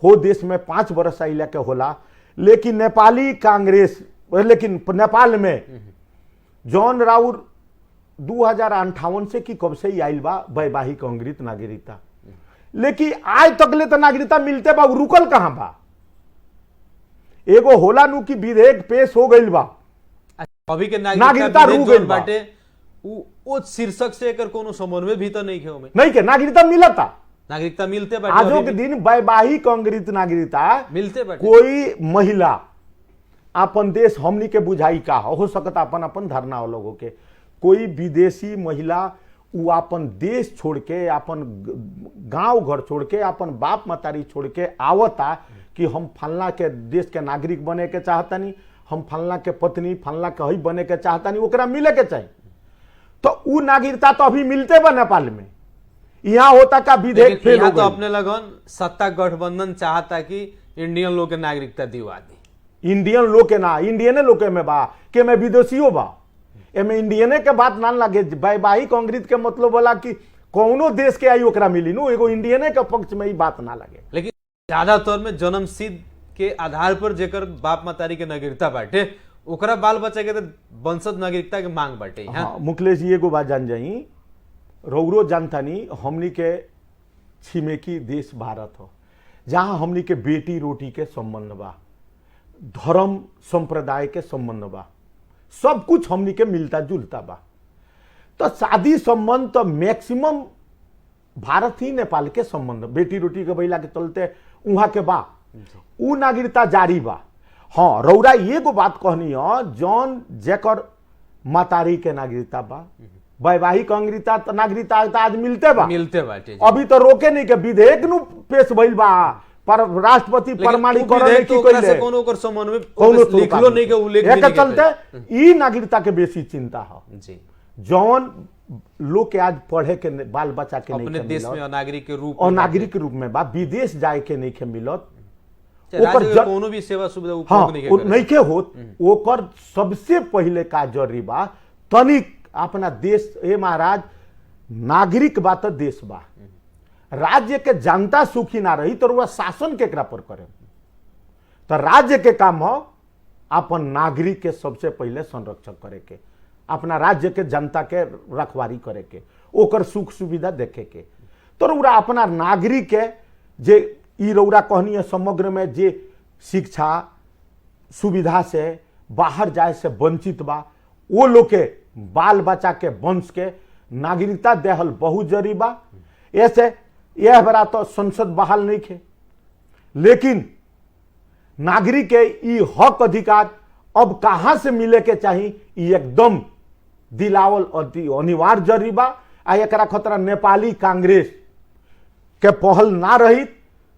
हो देश में 5 बरस अइला के होला। लेकिन नेपाली कांग्रेस, लेकिन नेपाल में जौन राउर 2058 से कि कब से ही आइल बा वैवाहिक अंग्रित नागरिकता, लेकिन आज तकले तो नागरिकता मिलते बा, रुकल कहां बा। एगो होला नु कि विधेयक पेश हो गइल बा, अभी के नागरिकता रुक गइल बाटे, वो शीर्षक से एकर कोनो समन्वय भी तो नहीं है में नहीं के नागरिकता मिलता, नागरिकता मिलते बाटे। आजो के दिन वैवाहिक अंग्रित नागरिकता मिलते बाटे। कोई महिला अपन देश हमनी के बुझाई का हो सकता, अपन अपन धारणा लोगों के, कोई विदेशी महिला वो अपन देश छोड़ के, अपन गांव घर छोड़ के, अपन बाप मतारी छोड़ के आवता कि हम फलना के देश के नागरिक बने के चाहतनी, हम फलना के पत्नी फलना के ही बने के चाहतनी, ओकरा मिले के चाहिए। तो उ नागरिकता तो अभी मिलते बा नेपाल में, यहाँ होता का विधेयक फेल हो तो अपने लगन सत्ता गठबंधन चाहता कि इंडियन लोग के नागरिकता दिवा दी। इंडियन लोग के ना, इंडियने लोग के में बा के में विदेशियों बा, एमे इंडियने के बात ना लगे। वैवाहिक अंग्रित के मतलब बोला कि कौनो देश के आई ओकरा मिली नु, एगो इंडियने के पक्ष में ही बात ना लगे। लेकिन ज्यादातर में जन्म सिद्ध के आधार पर जेकर बाप मतारी के नागरिकता बाटे, ओकरा बाल बच्चा के तो वंशज नागरिकता के मांग बाटे। हाँ, मुखलेश जी एगो बात जान जाई, रौरो जानतानी हमनी के छिमेकी देश भारत हो, जहां हमनी के बेटी रोटी के संबंध बा, धर्म संप्रदाय के संबंध बा, सब कुछ हमनी के मिलता जुलता बा। तो शादी संबंध तो मैक्सिमम भारत ही नेपाल के संबंध बेटी रोटी के बैला के चलते वहां के बा, उ नागरिकता जारी बा। हाँ, रौरा एगो बात कहनी है, जौन जेकर मातारी के नागरिकता बा, वैवाहिक नागरिकता आज मिलते बाटे। अभी तो रोके नहीं के विधेयक नु पेश भइल बा, पर राष्ट्रपति प्रमाणीकरण की कोई ले कोनो ओकर संबंध में लिखलो नहीं के उल्लेख नहीं के चलते ई नागरिकता के बेसी चिंता है जी। जौन लोग के आज पढ़े के बाल बच्चा के अपने देश में अनागरिक के रूप अनागरिक रूप में बा, विदेश जाए के नहीं के मिलत, ओकर कोनो भी सेवा सुविधा उपयोग नहीं के होत। ओकर सबसे पहले का जरूरी बा तनिक अपना देश ए महाराज नागरिक बा तो देश बा, राज्य के जनता सुखी ना रही तो वह शासन केकरा पर करे। तो राज्य के काम हो अपन नागरिक के सबसे पहले संरक्षण करे के, अपना राज्य के जनता के रखवारी करे के, ओकर सुख सुविधा देखे के। तो रउरा अपना नागरिक के जे ई रउरा कहनी है समग्र में जे शिक्षा सुविधा से बाहर जाए से वंचित बा, वो लोग के बाल बच्चा के वंश के नागरिकता देहल बहुत जरूरी बा। ऐसे यह बड़ा तो संसद बहाल नहीं खे, लेकिन नागरिक के ई हक अधिकार अब कहां से मिले के चाहिए ई एकदम दिलावल अनिवार्य जरूरी बा। आ एकरा खतरा नेपाली कांग्रेस के पहल ना रही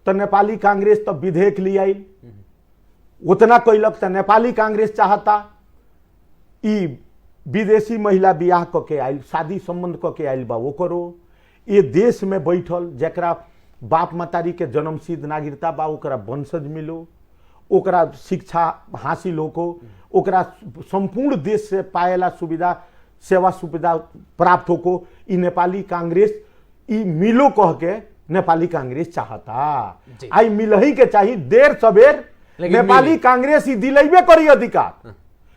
तो नेपाली कांग्रेस तो विधेयक ले आई, उतना कैलक। तो नेपाली कांग्रेस चाहता ई विदेशी महिला बियाह क के आयल, शादी संबंध क के आयल बा वो करो। ये देश में बैठल जरा बाप मतारी के जन्म सिद्ध नागरिकता बा ओकरा वंशज मिलो, ओकरा शिक्षा हासिल होको, ओकरा संपूर्ण देश से पाएला सुविधा सेवा सुविधा प्राप्त होको। ई नेपाली कांग्रेस ई मिलो कह के नेपाली कांग्रेस चाहता, आई मिलही के चाहिए देर सवेर नेपाली कांग्रेस ही दिलेबे करी अधिकार।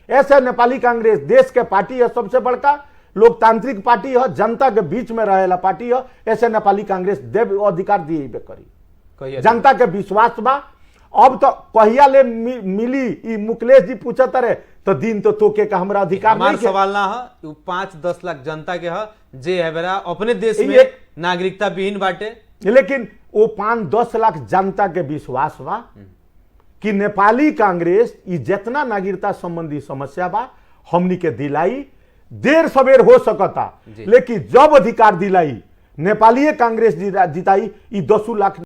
ऐसे नेपाली कांग्रेस देश के पार्टी है, सबसे बड़का लोकतांत्रिक पार्टी है, जनता के बीच में रहेला पार्टी है। ऐसे नेपाली कांग्रेस देव अधिकार दिए करी, जनता के विश्वास बा। अब तो कहिया ले मिली ई मुकेश जी पूछत रहे तो दिन तो तोके का हमरा अधिकार नहीं। सवाल ना है 5-10 लाख जनता के है जे है बेरा अपने देश में नागरिकता विहीन बाटे, लेकिन वो 5-10 लाख जनता के विश्वास बा कि नेपाली कांग्रेस ई जितना नागरिकता संबंधी समस्या बा हमनी के दिलाई, देर सवेर हो सकता, लेकिन जब अधिकार दिलाई नेपाली कांग्रेस जिताई ई 10 लाख।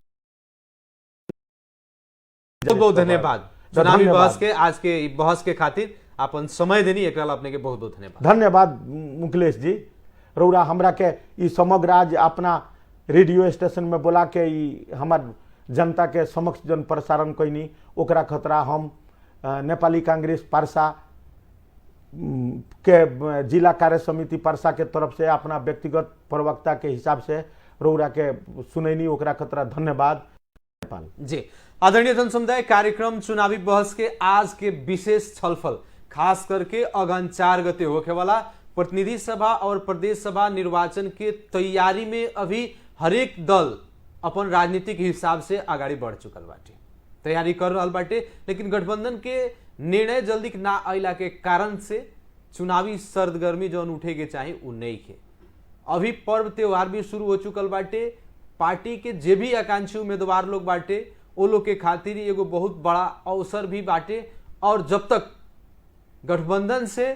बहुत बहुत धन्यवाद चुनावी बहस के आज के बहस के खातिर अपन समय देनी, एकरा ला अपने के बहुत बहुत धन्यवाद। धन्यवाद मुकेश जी, रौरा हमरा के ई समग्र आज अपना रेडियो स्टेशन में बोला के ई हमार जनता के समक्ष जन प्रसारण कैनी, ओकरा खतरा हम नेपाली कांग्रेस पर्सा के जिला कार्य समिति पर्सा के तरफ से अपना व्यक्तिगत प्रवक्ता के हिसाब से रौरा के सुनैनी, ओकरा खतरा धन्यवाद। जी आदरणीय जन समुदाय, कार्यक्रम चुनावी बहस के आज के विशेष छलफल खास करके अगहन 4 गते होके वाला प्रतिनिधि सभा और प्रदेश सभा निर्वाचन के तैयारी में अभी हरेक दल अपन राजनीतिक हिसाब से आगाड़ी बढ़ चुकल बाटे, तैयारी कर रहा बाटे। लेकिन गठबंधन के निर्णय जल्दी ना अला के कारण से चुनावी सरगर्मी जौन उठे के चाहिए उ नहीं के। अभी पर्व त्योहार भी शुरू हो चुकल बाटे, पार्टी के जे भी आकांक्षी उम्मीदवार लोग बाटे वो लोग के खातिर एगो बहुत बड़ा अवसर भी बाटे। और जब तक गठबंधन से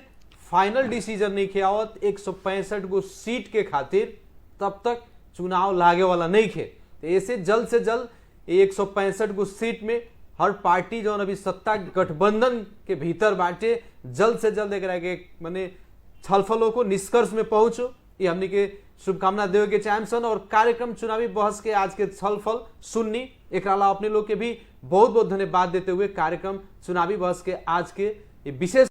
फाइनल डिसीजन नहीं खियावत 165 गो सीट के खातिर, तब तक चुनाव लागे वाला नहीं खे। तो ऐसे जल्द से जल्द 165 गो सीट में हर पार्टी जो अभी सत्ता गठबंधन के भीतर बाटे, जल्द से जल्द एक माने छलफलों को निष्कर्ष में पहुंचो, ये हमने के शुभकामना देवे के चाहम सन। और कार्यक्रम चुनावी बहस के आज के छलफल सुननी, एक अपने लोग के भी बहुत बहुत धन्यवाद देते हुए कार्यक्रम चुनावी बहस के आज के विशेष